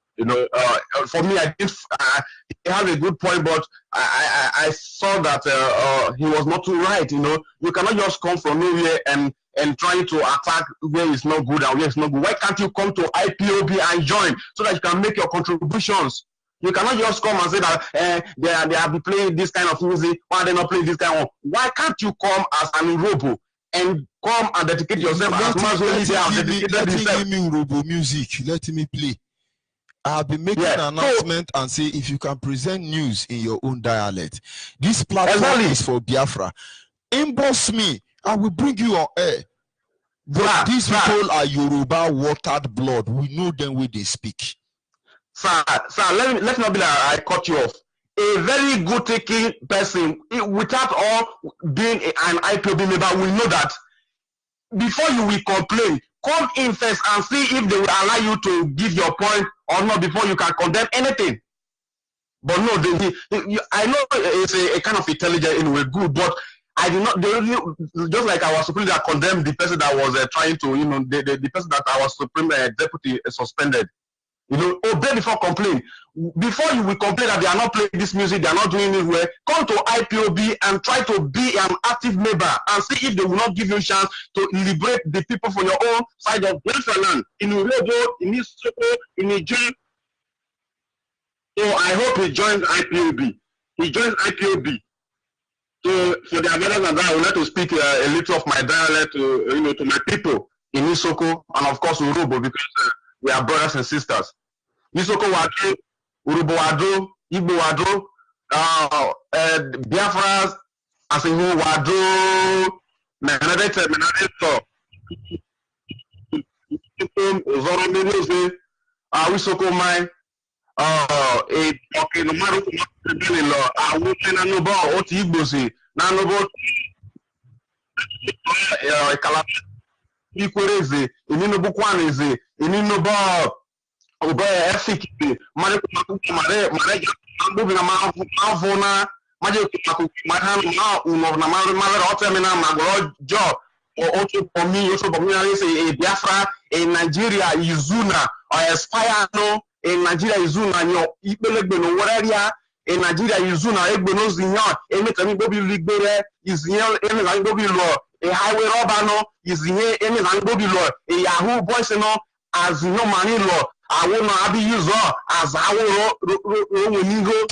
[SPEAKER 5] For me, I did. He had a good point, but I saw that he was not too right. You cannot just come from nowhere and trying to attack where it's not good and where it's not good. Why can't you come to IPOB and join so that you can make your contributions? You cannot just come and say that they have been playing this kind of music, why are they not playing this kind of? Why can't you come as an Urobo and come and dedicate yourself as Mazoli? They have dedicated themselves.
[SPEAKER 2] Let me Urobo music. Let me play. I'll be making an announcement and say if you can present news in your own dialect. This platform is for Biafra. Inbox me. I will bring you on air. But these people are Yoruba watered blood. We know them when they speak.
[SPEAKER 5] Sir, let's not be like I cut you off. A very good taking person, without all being an IPOB member, will know that before you will complain, come in first and see if they will allow you to give your point or not before you can condemn anything. But no, I know it's a kind of intelligence anyway, good, but I did not. Just like our Supreme Leader condemned the person that was trying to, the person that our Supreme Deputy suspended. Obey before complain. Before you will complain that they are not playing this music, they are not doing it well, come to IPOB and try to be an active member and see if they will not give you a chance to liberate the people from your own side of Biafra land. In Urobo, in Isoko, in Nigeria. So I hope he joins IPOB. He joins IPOB. So for the avoidance of that, I would like to speak a little of my dialect to my people in Isoko and of course Urobo, because we are brothers and sisters. Isoko Wado, Urobo Wado, Igbo Wado, Biafra as a whole Wado, Menadeto, Zoro Menose, Isoko Mai, no matter what, I will send a noble or Igbosi, Nanobo, Ikweze, Inino Bukwaneze, Inino Bob, Obey Efiki, Mare, Mavona, Magic, Mahan, Mother, Otamina, Magro, Job, or also for me, also for me, I say a Biafra, a Nigeria, Izuna, or Espayano, a Nigeria, Izuna, your Ibelebeno, whatever. In Nigeria, Izuna, Egbono Zinya, anytime Bobby Ligbere, is here, any Bobby law. A highway robber no is here any language law. A Yahoo boys no as no money law. I will not be used as our Roningo.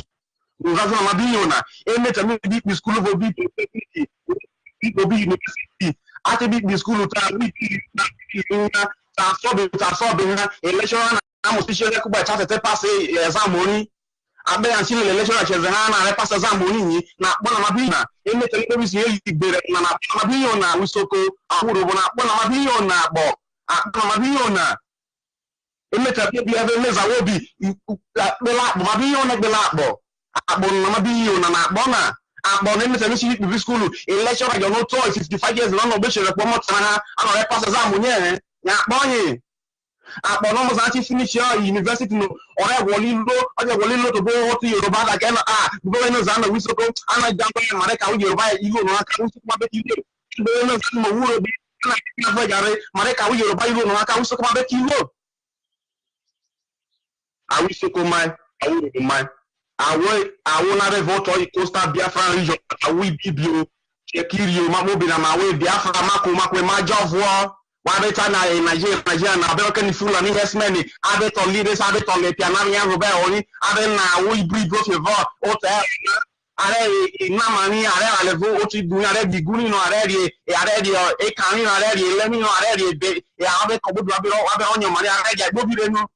[SPEAKER 5] Razana Biona. Any time the school will be people be university. At the school to absorbing election. I'm officially by chance to pass a money. Abe ansi le election achezana na repasa zamboni na bona mabina eme tele bisi ye gbere na mabiyo na Wisoko awuro bona bona mabiyo na bo mabiyo na eme tele bi ave meza wobi bela mabiyo na bela bo abon mabiyo na bona abon eme tele si bi school election ajo no to 55 years no be shere po mota na ana repasa zamboni na bonye Akpọ̀nà mọ̀sán ti finish your university no ọ̀rẹ́ wọlé ló tó bó wọ́n ti Yorùbá dàgẹ́ náà gbogbo ẹni ọ̀sán náà Wisoko àná ìjàmbá ẹ̀ màrẹ́ka ó Yorùbá ìlú òun aka Wisoko má bẹ́ kí ilé gbogbo ẹni ọ̀sán mọ̀ wúro bí ẹ̀nà ìpínlẹ̀ fún ẹ̀jàre màrẹ́ka ó Yorùbá ìlú òun aka Wisoko má bẹ́ kí ilé. Àwisoko máa àwòrán máa awo na revolt or coastal Biafra region awi bibio chekirio mamobi na mawe Biafra mako majovo wa beta na Nigeria na be kan Fulani herdsmen abeto leaders abeto le piana ya robe oni abe na wo ibri favor o te are na mani are alevo o ti dun are biguni no are e kan no are lemi no are be e abe ko bodu abe onyo mani are ja gbobire no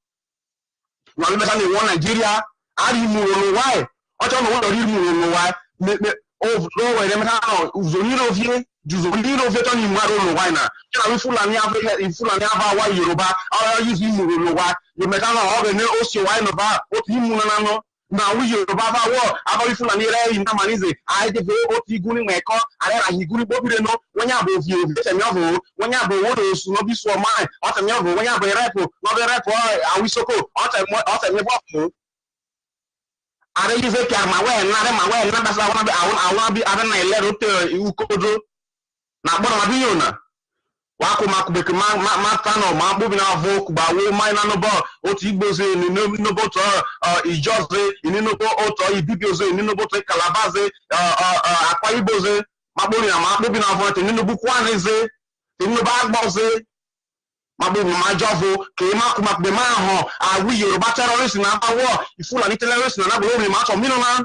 [SPEAKER 5] na le beta ni won Nigeria ari mu no why o cho no won ri mu no why me o no we dem na uzoniro vie juzoniro vie to ni mu aro no why na na we Fulani Africa Fulani ava wa Yoruba or use mu no why you me na o be ne o si why no ba o ti mu na no na we Yoruba va wo ava Fulani re in na manize ai de o ti guni meko are ra higuni bobire no wonya bo vie o se mi ovo wonya bo wo do su no bi so mai o te mi ovo wonya bo repo no be repo awisoko o te mi bo are you say ma we na dasa wona be awon bi are na ile rote ukodo na gboro ma bi yona wa ko ma kubeke ma tano ma bo bi na vo ku ba wo mai na no bo o ti gboze ni no bo to ijoze ni no bo o to ibibioze ni no bo to Calabaze Akwa Iboze ma bo ni ma bo bi na vo te ni no bu kwanize te ni no ba gboze ma bo ma jovo ke ma ku ma be ma ho awi Yoruba terrorist na awo Fulani terrorist na bo mi ma to mi no na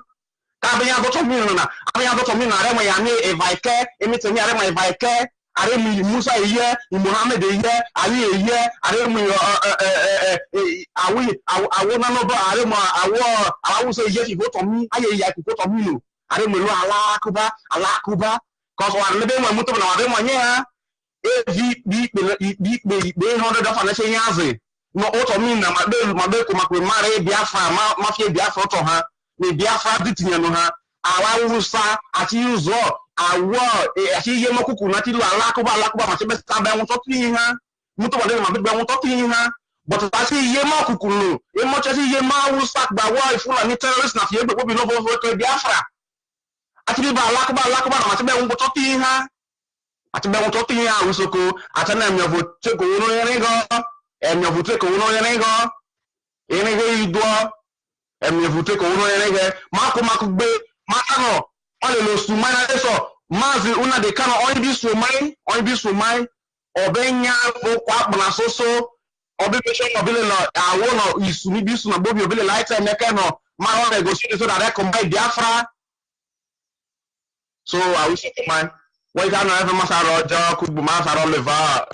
[SPEAKER 5] ka be ya go to mi no na abi ya go to mi na re mo ya ni evaike emi te mi are mo evaike are mi Musa iye Muhammad iye Ali iye are mi awo na no ba are mo awo so iye fi go to mi aye ya ku to mi no are mo lo alakuba cause wa le be mo muto na wa be mo nye ha bi 100 of na say yaze no oto mi na mabe ko makwe mare Biafra mafia Biafra to ha ni Biafra ditinya no ha awa wusa ati uzo awo ati ye makuku na ti lu alakuba ma se be sta be won to tin ha muto ba le ma be won to tin ha but ati ye makuku no e mo che ye ma wusa gba wa Fulani terrorist na fi egbe bi no fo Biafra ati bi ba alakuba na ma se be won to tin ha ati be won to tin ha usoko atana mi of teko no yengo emyovute ko uno yenego enege idwa emyovute ko uno yenege mako gbe matano ole lo sumana eso mazi una de kano on bi sumai obenya o kwa bna soso obi pesho obile no awo no isuni bi suna bobi obile light emeke no ma o negotiate so that combine Biafra so I wish it man why can I ever masaro ja kubu masaro leva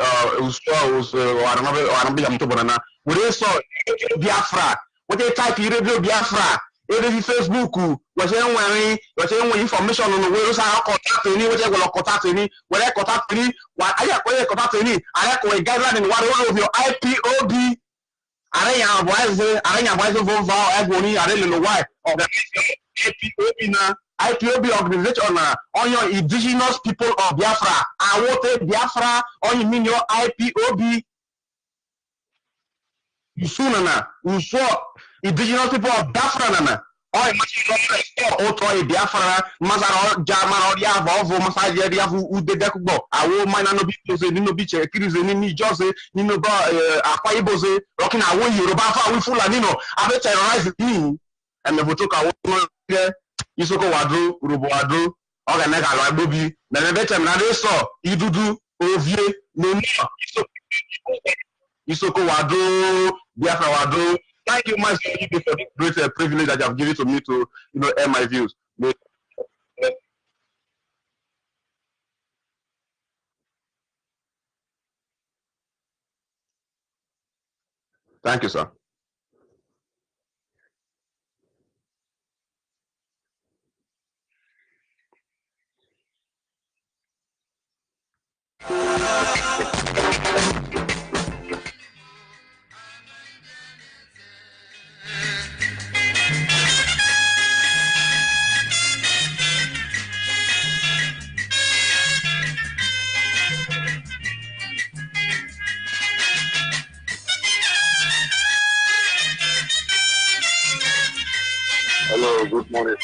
[SPEAKER 5] waranabe yam to bonana we so Biafra we dey type radio Biafra every Facebook we say when information on the way so contact ni we dey go contact ni we dey contact ni wa aya ko contact ni are ko guideline ni what of your IPOB are ya boys for ego ni are le why organization IPOB na IPOB organization on your indigenous people of Biafra. I want Biafra on you mean your IPOB. You soon you saw indigenous people of Biafra nana. Oh, you Biafra, Mazaro, Jama, or Yavo, Masaja, Yavu, Udekubo. I will mind no be no beach, Kirizini, Jose, Nino, Akwa Iboze, rocking away Yoruba, we full Anino. I bet terrorize me and the Votoka. Isoko wadro urubo wadro oga nega lo agbobi na nebe tem na de so idudu ovie no Isoko wadro Biafra wadro. Thank you much for the great privilege that you have given to me to air my views. Thank you, sir.
[SPEAKER 6] Hello, good morning.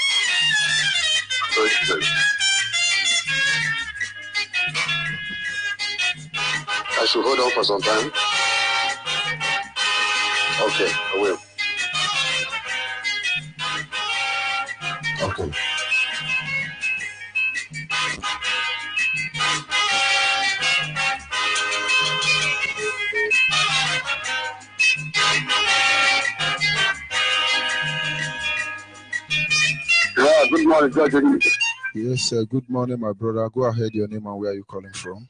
[SPEAKER 6] I should hold on for some time. Okay, I will.
[SPEAKER 5] Okay.
[SPEAKER 6] Yeah, good morning, George.
[SPEAKER 2] Yes, good morning, my brother. Go ahead, your name and where are you calling from?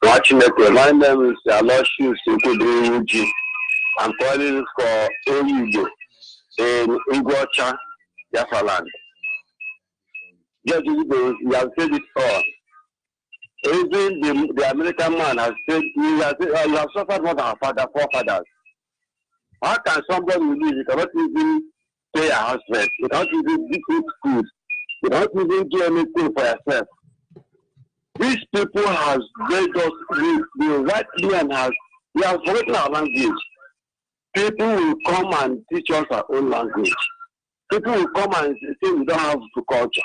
[SPEAKER 6] Watching it, my name is Aloysius Uji. I'm calling for Oyugo in Iguacha, Yafaland. George, you have said it all. Even the American man has said, you have suffered more than our forefathers. How can somebody live? You cannot even pay a house rent. You cannot even eat food. You cannot even do anything for yourself. These people have made us live. The white man we have forgotten our language. People will come and teach us our own language. People will come and say we don't have the culture.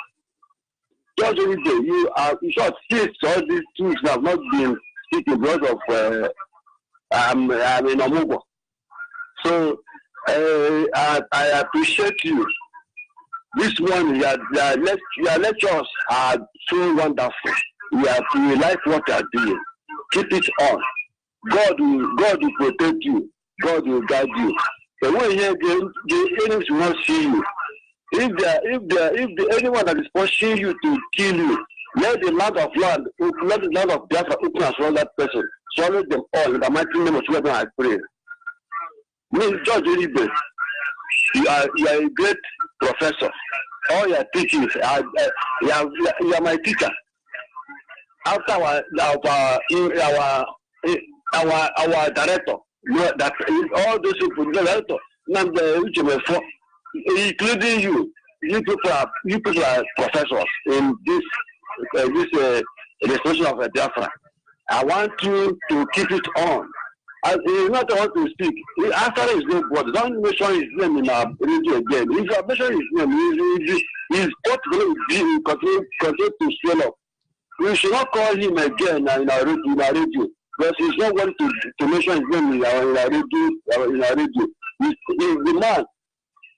[SPEAKER 6] Just every day, you short since all these things have not been speaking because of I'm in Omugo. So I appreciate you. This one, your lectures are so wonderful. We like what you are doing. Keep it on. God will protect you. God will guide you. But when the enemies will not see you. If anyone that is pushing you to kill you, let the land of Biafra open and swallow that person. Swallow them all in the mighty name of Jesus, I pray. George Uribe, you are a great professor. All your teachings, you are my teacher. After our director, that all those people, the director, including you people are professors in this illustration of a Biafra. I want you to keep it on. You not want to speak. After his name, but don't mention his name in our radio again. If you mention his name, he's what will be continue to swell up. We should not call him again in our radio because he's not going to mention his name in our radio. He's the man.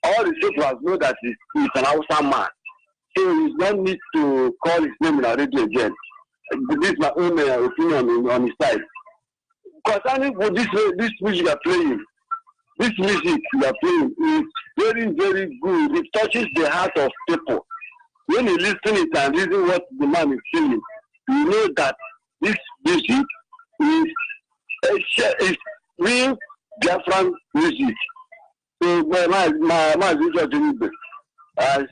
[SPEAKER 6] All the people have known that he's an Hausa man. So he's not need to call his name in our radio again. This is my own opinion on his side. Concerning this music you are playing, this music you are playing is very, very good. It touches the heart of people. When you listen to it and reason what the man is saying, you know that this music is real Biafran music. So my I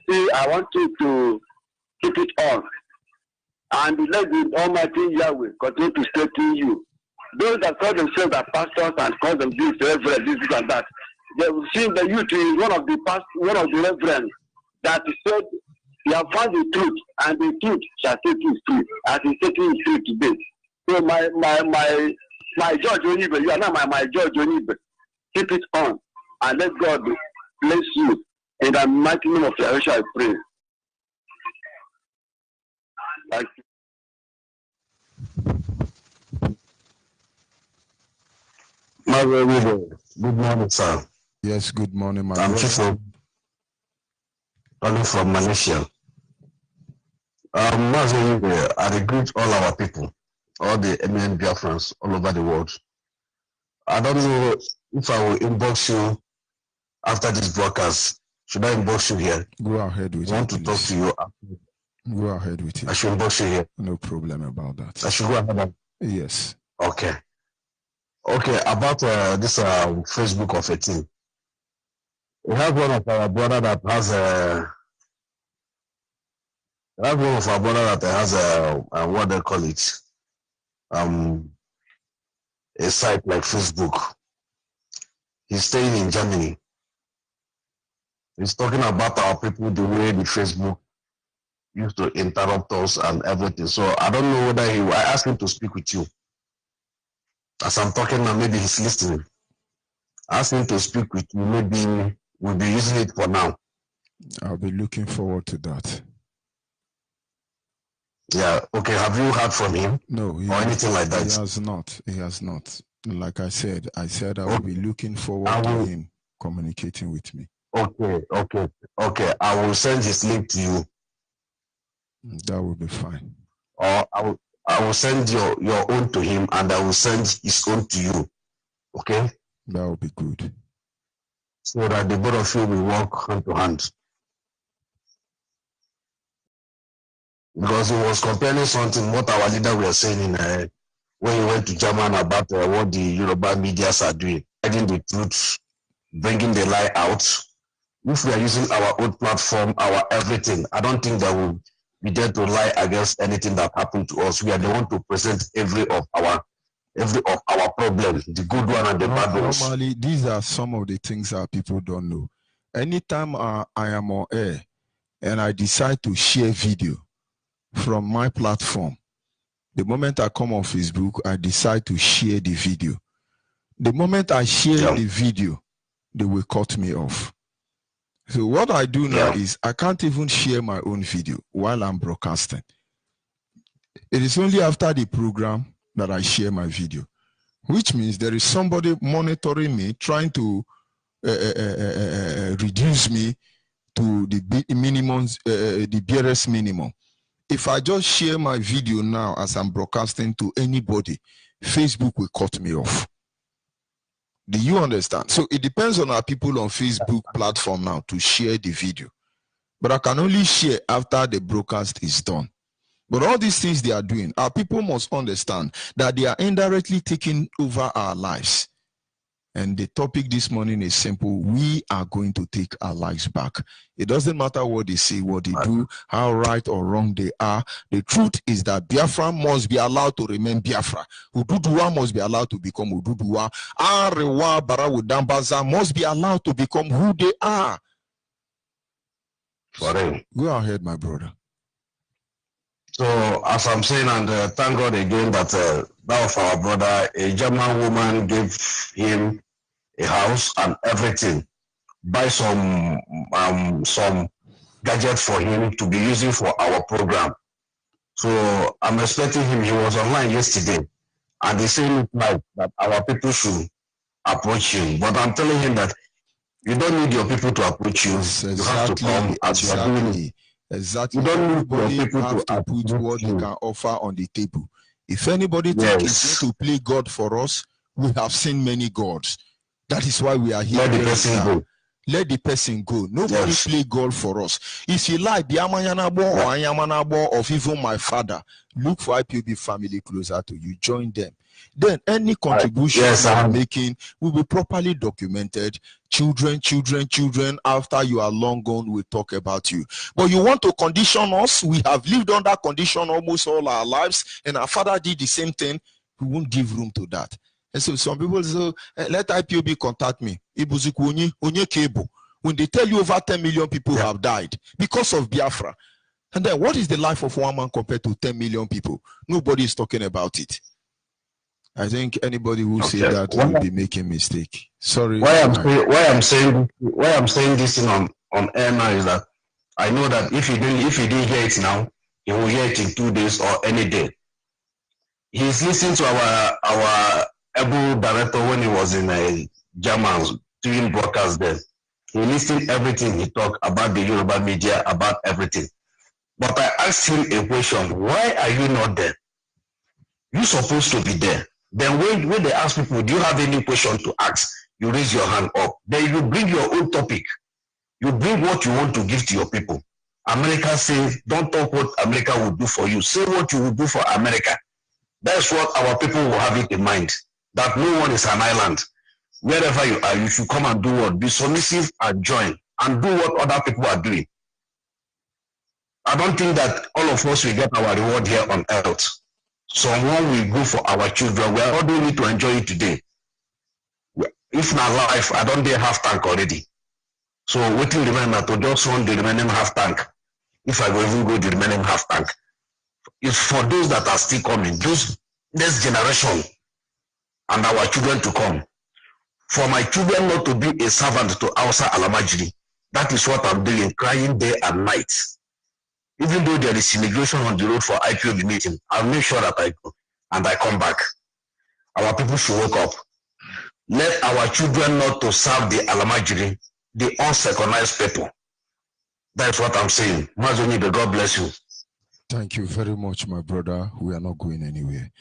[SPEAKER 6] want you to keep it on. And let the Almighty Yahweh continue to strengthen you. Those that call themselves as pastors and call them this reverend, this and that, they will see the youth is one of the reverends that said, "You have found the truth, and the truth shall set you free," as He's setting you free today. So my George Onibe, you are not my George Onibe. Keep it on, and let God bless you in the mighty name of Yahweh. I pray. Thank you.
[SPEAKER 5] Good morning, sir.
[SPEAKER 2] Yes, good morning, my
[SPEAKER 5] I'm
[SPEAKER 2] brother.
[SPEAKER 5] Chief calling from Malaysia. I greet all our people, all the eminent Biafrans all over the world. I don't know if I will inbox you after this broadcast. Should I inbox you here?
[SPEAKER 2] Go ahead with it.
[SPEAKER 5] I want to talk to you.
[SPEAKER 2] Go ahead with it.
[SPEAKER 5] I should inbox you here.
[SPEAKER 2] No problem about that.
[SPEAKER 5] I should go ahead.
[SPEAKER 2] Yes.
[SPEAKER 5] Okay. Okay, about this Facebook of a team. We have one of our brother that has what they call it, a site like Facebook. He's staying in Germany. He's talking about our people, the way the Facebook used to interrupt us and everything. So I don't know whether I asked him to speak with you. As I'm talking now, maybe he's listening. Ask him to speak with you. Maybe we'll be using it for now.
[SPEAKER 2] I'll be looking forward to that.
[SPEAKER 5] Yeah, okay. Have you heard from him?
[SPEAKER 2] No.
[SPEAKER 5] Or anything like that?
[SPEAKER 2] He has not. He has not. Like I said I will be looking forward to him communicating with me.
[SPEAKER 6] Okay. I will send his link to you.
[SPEAKER 2] That will be fine.
[SPEAKER 6] Or I will send your own to him, and I will send his own to you. Okay?
[SPEAKER 2] That will be good.
[SPEAKER 6] So that the both of you will work hand to hand. Because he was comparing something what our leader were saying in when he went to German about what the Yoruba medias are doing, hiding the truth, bringing the lie out. If we are using our own platform, our everything, I don't think that we'll be there to lie against anything that happened to us. We are the one to present every of our problems, the good one and the bad ones.
[SPEAKER 2] Normally, these are some of the things that people don't know. Anytime I am on air and I decide to share video from my platform, the moment I come on Facebook, I decide to share the video. The moment I share the video, they will cut me off. So what I do now is I can't even share my own video while I'm broadcasting. It is only after the program that I share my video, which means there is somebody monitoring me, trying to reduce me to the minimum, the barest minimum. If I just share my video now as I'm broadcasting to anybody, Facebook will cut me off. Do you understand? So it depends on our people on Facebook platform now to share the video. But I can only share after the broadcast is done. But all these things they are doing, our people must understand that they are indirectly taking over our lives. And the topic this morning is simple. We are going to take our lives back. It doesn't matter what they say, what they do, how right or wrong they are. The truth is that Biafra must be allowed to remain Biafra. Ududuwa must be allowed to become Ududuwa. Arewa Barawudambaza must be allowed to become who they are. Go ahead, my brother.
[SPEAKER 6] So, as I'm saying, and thank God again that that of our brother, a German woman gave him a house and everything, buy some gadget for him to be using for our program. So I'm expecting him. He was online yesterday, and they saying it like that our people should approach him. But I'm telling him that you don't need your people to approach you. You have to come as you are doing it.
[SPEAKER 2] Exactly.
[SPEAKER 6] You don't need your
[SPEAKER 2] Everybody
[SPEAKER 6] people
[SPEAKER 2] have to put what they can offer on the table. If anybody thinks he's going to play God for us, we have seen many gods. That is why we are here.
[SPEAKER 6] Let the person go.
[SPEAKER 2] Let the person go. Nobody play God for us. If you like the Amanyanabo or Ayamanabo of even my father, look for IPOB family closer to you. Join them. Then any contribution I'm making will be properly documented. Children, after you are long gone, we'll talk about you. But you want to condition us? We have lived under condition almost all our lives, and our father did the same thing. We won't give room to that. And so some people say, let IPOB contact me. When they tell you over 10 million people have died because of Biafra. And then what is the life of one man compared to 10 million people? Nobody is talking about it. I think anybody who say that will be making a mistake. Sorry.
[SPEAKER 6] Why I'm saying this thing on air now is that I know that if he didn't hear it now, he will hear it in 2 days or any day. He's listening to our able director when he was in German doing broadcast there. He listened everything he talked about the Yoruba media, about everything. But I asked him a question: why are you not there? You're supposed to be there. Then when they ask people, do you have any question to ask? You raise your hand up. Then you bring your own topic. You bring what you want to give to your people. America says, don't talk what America will do for you. Say what you will do for America. That's what our people will have it in mind. That no one is an island. Wherever you are, you should come and do what? Be submissive and join. And do what other people are doing. I don't think that all of us will get our reward here on earth. Someone will go for our children. We all do need to enjoy it today. If not life, I don't dare half tank already. So waiting remember to just run the remaining half tank. If I will even go the remaining half tank. It's for those that are still coming, those next generation and our children to come. For my children not to be a servant to Hausa Alamajiri. That is what I'm doing, crying day and night. Even though there is immigration on the road for IPOB meeting, I'll make sure that I go and I come back. Our people should wake up. Let our children not to serve the Alamajiri.
[SPEAKER 7] the unsynchronized people. That's what I'm saying. Mazonibe, God bless you.
[SPEAKER 2] Thank you very much, my brother. We are not going anywhere.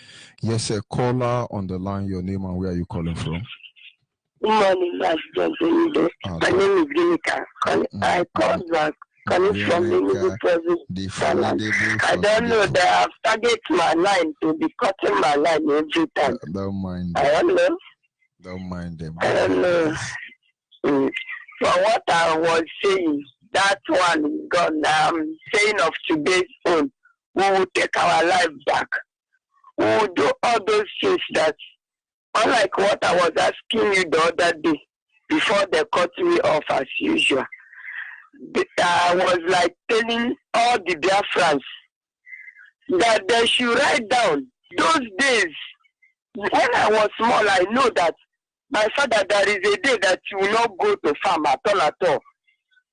[SPEAKER 2] Yes, a caller on the line. Your name and where are you calling from?
[SPEAKER 4] Good morning, Master Jose. My name is Ginika. I called back. Coming from the middle province. I don't know that I've targeted my line to be cutting my line every time.
[SPEAKER 2] Don't mind.
[SPEAKER 4] I don't know.
[SPEAKER 2] Don't mind them.
[SPEAKER 4] I don't know. For what I was saying, that one is gone. I'm saying of today's own, we will take our life back. We will do all those things that, unlike what I was asking you the other day, before they cut me off as usual. I was like telling all the Biafrans that they should write down those days. When I was small, I know that my father, there is a day that you will not go to farm at all.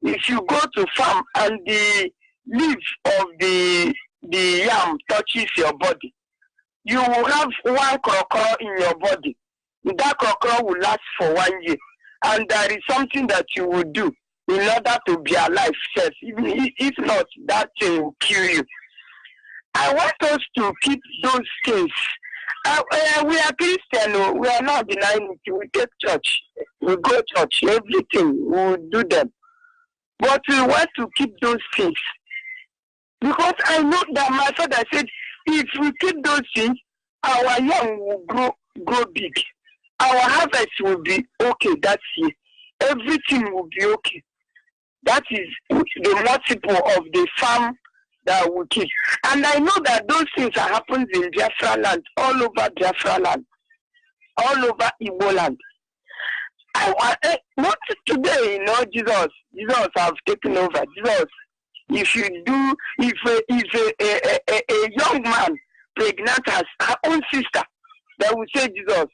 [SPEAKER 4] If you go to farm and the leaf of the yam touches your body, you will have one crocodile in your body. That crocodile will last for 1 year. And there is something that you will do in order to be alive first. Even if not, that thing will kill you. I want us to keep those things. We are Christian. We are not denying it. We take church. We go church. Everything. We will do them. But we want to keep those things. Because I know that my father said, if we keep those things, our young will grow big. Our harvest will be okay that year. Everything will be okay. That is the multiple of the farm that we keep. And I know that those things are happening in Biafra land, all over Biafra land, all over Igbo land. Not today, Jesus have taken over. Jesus, if a young man pregnant has her own sister, they will say Jesus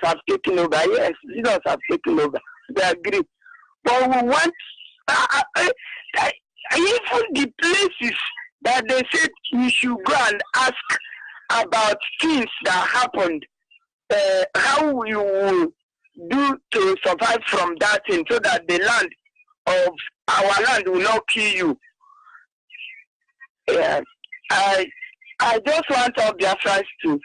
[SPEAKER 4] have taken over. Yes, Jesus have taken over. They agree. But we want even the places that they said you should go and ask about things that happened, how you will do to survive from that thing, so that the land of our land will not kill you. Yeah, I just want all Biafrans to,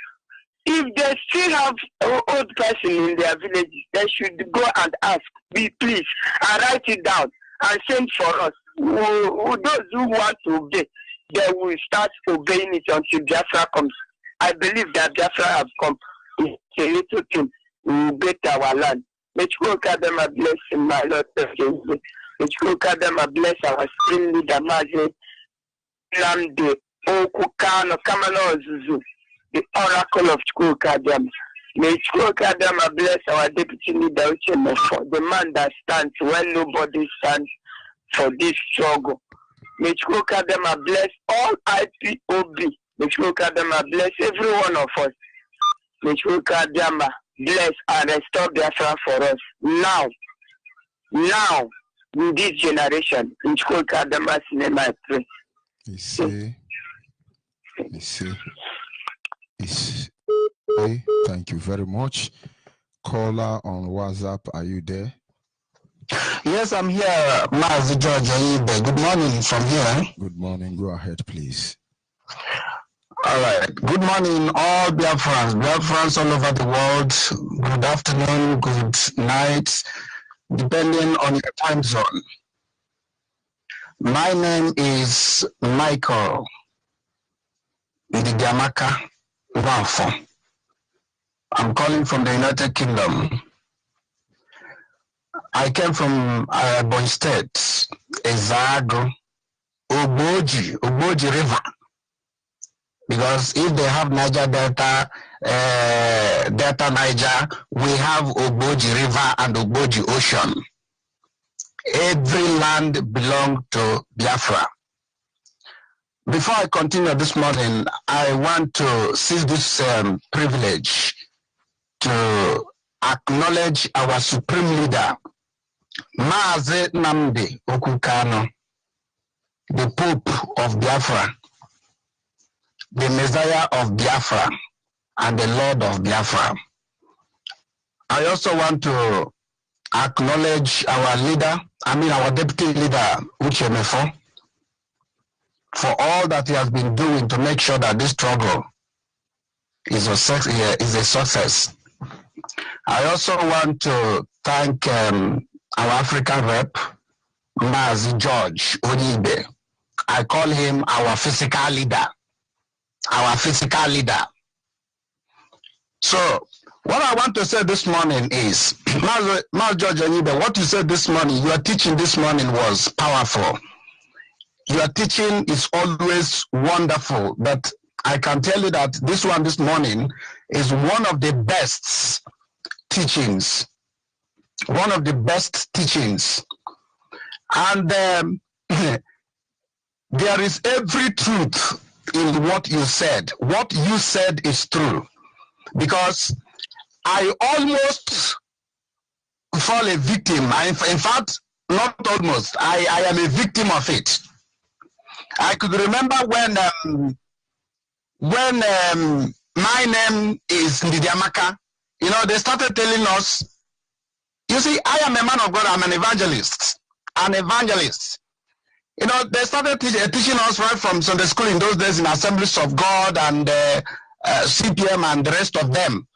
[SPEAKER 4] if they still have an old person in their villages, they should go and ask, please, and write it down and send for us. Those who want to obey, they will start obeying it until Biafra comes. I believe that Biafra have come. It's a little thing. We will get our land. May you God them a blessing, my Lord. May you God them a bless our spring leader, Mazi Lamde, Okukano, Kamano Zuzu, the oracle of Chukukadam. May Chukukadam bless our deputy leader, the man that stands when nobody stands for this struggle. May Chukukadam bless all IPOB. May Chukukadam bless every one of us. May Chukukadam bless and restore Biafra for us. Now, in this generation, in Chukukadam's name I pray.
[SPEAKER 2] Thank you very much. Caller on WhatsApp, are you there?
[SPEAKER 8] Yes, I'm here, Mazi George. Good morning from here.
[SPEAKER 2] Good morning. Go ahead, please.
[SPEAKER 8] All right. Good morning, all Biafrans all over the world. Good afternoon, good night, depending on your time zone. My name is Michael Ndigamaka Wafo. I'm calling from the United Kingdom. I came from Ebonyi State, Ezago, Ogboji River. Because if they have Niger Delta, Delta Niger, we have Ogboji River and Ogboji Ocean. Every land belongs to Biafra. Before I continue this morning, I want to seize this privilege to acknowledge our supreme leader, Mazi Nnamdi Okukano, the Pope of Biafra, the Messiah of Biafra, and the Lord of Biafra. I also want to acknowledge our leader, our deputy leader, Uche Mefo, for all that he has been doing to make sure that this struggle is a success. I also want to thank our African rep, Mazi George Onibe. I call him our physical leader. Our physical leader. So, what I want to say this morning is, Mazi George Onibe, what you said this morning, your teaching this morning was powerful. Your teaching is always wonderful, but I can tell you that this one this morning is one of the best teachings. One of the best teachings. And there is every truth in what you said. What you said is true. Because I almost fall a victim. In fact, not almost. I am a victim of it. I could remember when my name is Ndidiamaka, they started telling us, you see, I am a man of God, I'm an evangelist. An evangelist. They started teaching us right from Sunday school in those days in Assemblies of God and CPM and the rest of them.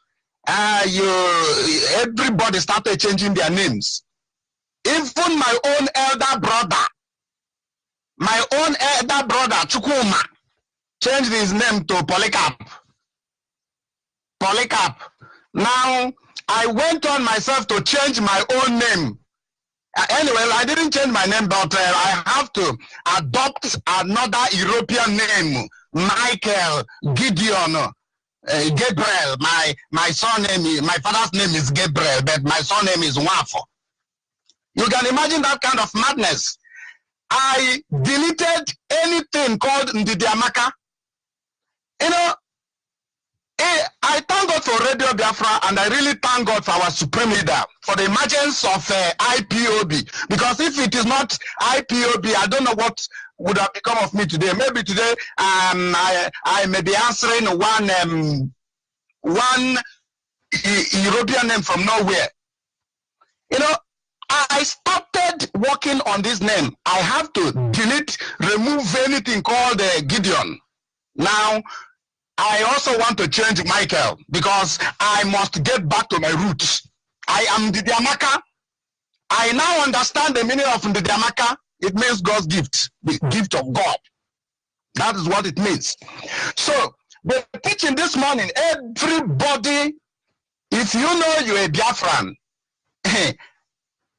[SPEAKER 8] Everybody started changing their names. Even my own elder brother, Chukuma, changed his name to Polycarp. Polycarp. Now, I went on myself to change my own name. Anyway, I didn't change my name, but I have to adopt another European name, Michael, Gideon, Gabriel. My surname, my father's name is Gabriel, but my surname is Wafo. You can imagine that kind of madness. I deleted anything called Ndidiamaka. I thank God for Radio Biafra, and I really thank God for our Supreme Leader for the emergence of IPOB. Because if it is not IPOB, I don't know what would have become of me today. Maybe today I may be answering one European name from nowhere. I started working on this name. I have to remove anything called Gideon. Now, I also want to change Michael because I must get back to my roots. I am Ndidiamaka. I now understand the meaning of Ndidiamaka. It means God's gift, the gift of God. That is what it means. So, the teaching this morning, everybody, if you know you're a Biafran,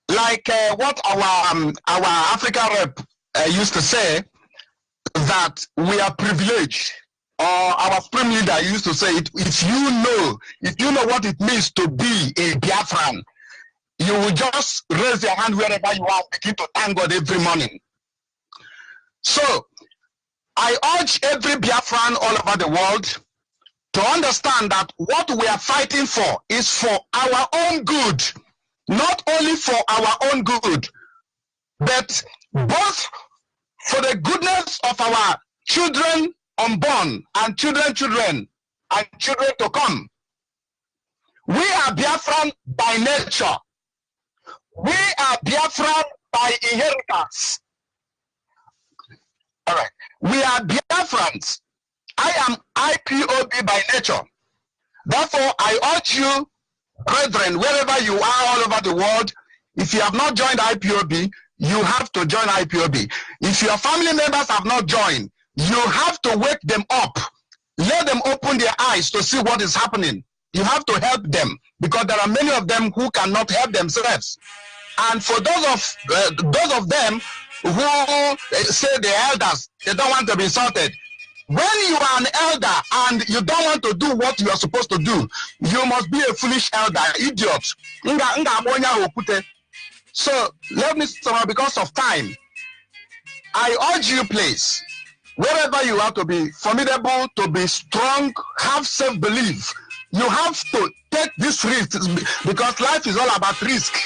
[SPEAKER 8] like what our African rep used to say, that we are privileged. Or our Supreme Leader used to say it, if you know what it means to be a Biafran, you will just raise your hand wherever you are, begin to thank God every morning. So, I urge every Biafran all over the world to understand that what we are fighting for is for our own good. Not only for our own good, but both for the goodness of our children unborn and children and children to come. We are Biafran by nature. We are Biafran by inheritance. All right. We are Biafrans. I am IPOB by nature. Therefore, I urge you, brethren, wherever you are all over the world, if you have not joined IPOB, you have to join IPOB. If your family members have not joined, you have to wake them up. Let them open their eyes to see what is happening. You have to help them because there are many of them who cannot help themselves. And for those of them who say the elders, they don't want to be insulted. When you are an elder and you don't want to do what you are supposed to do, you must be a foolish elder, idiot. So let me start because of time. I urge you, please, wherever you are, to be formidable, to be strong, have self-belief. You have to take this risk because life is all about risk.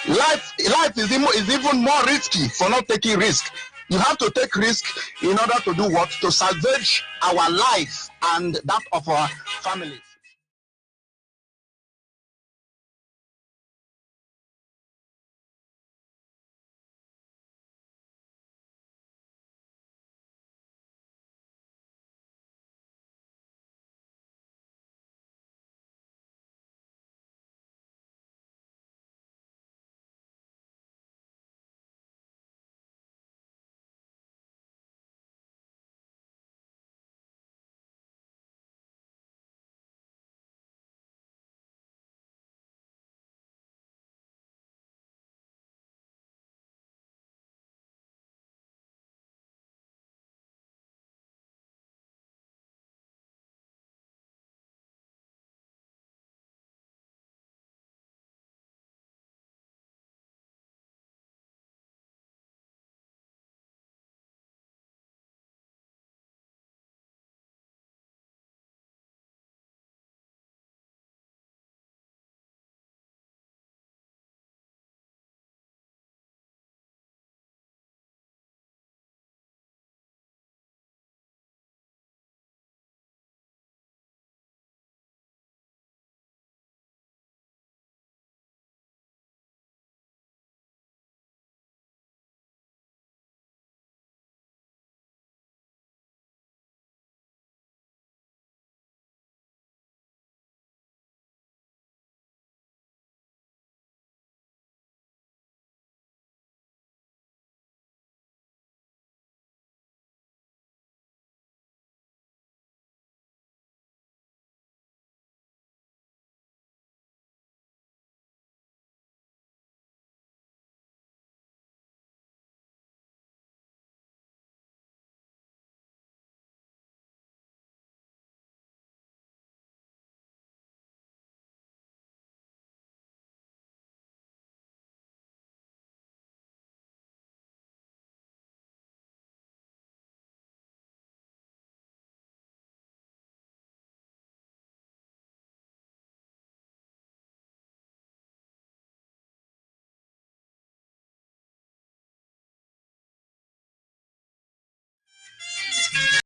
[SPEAKER 8] Life is even more risky for not taking risk. You have to take risk in order to do what? To salvage our life and that of our families.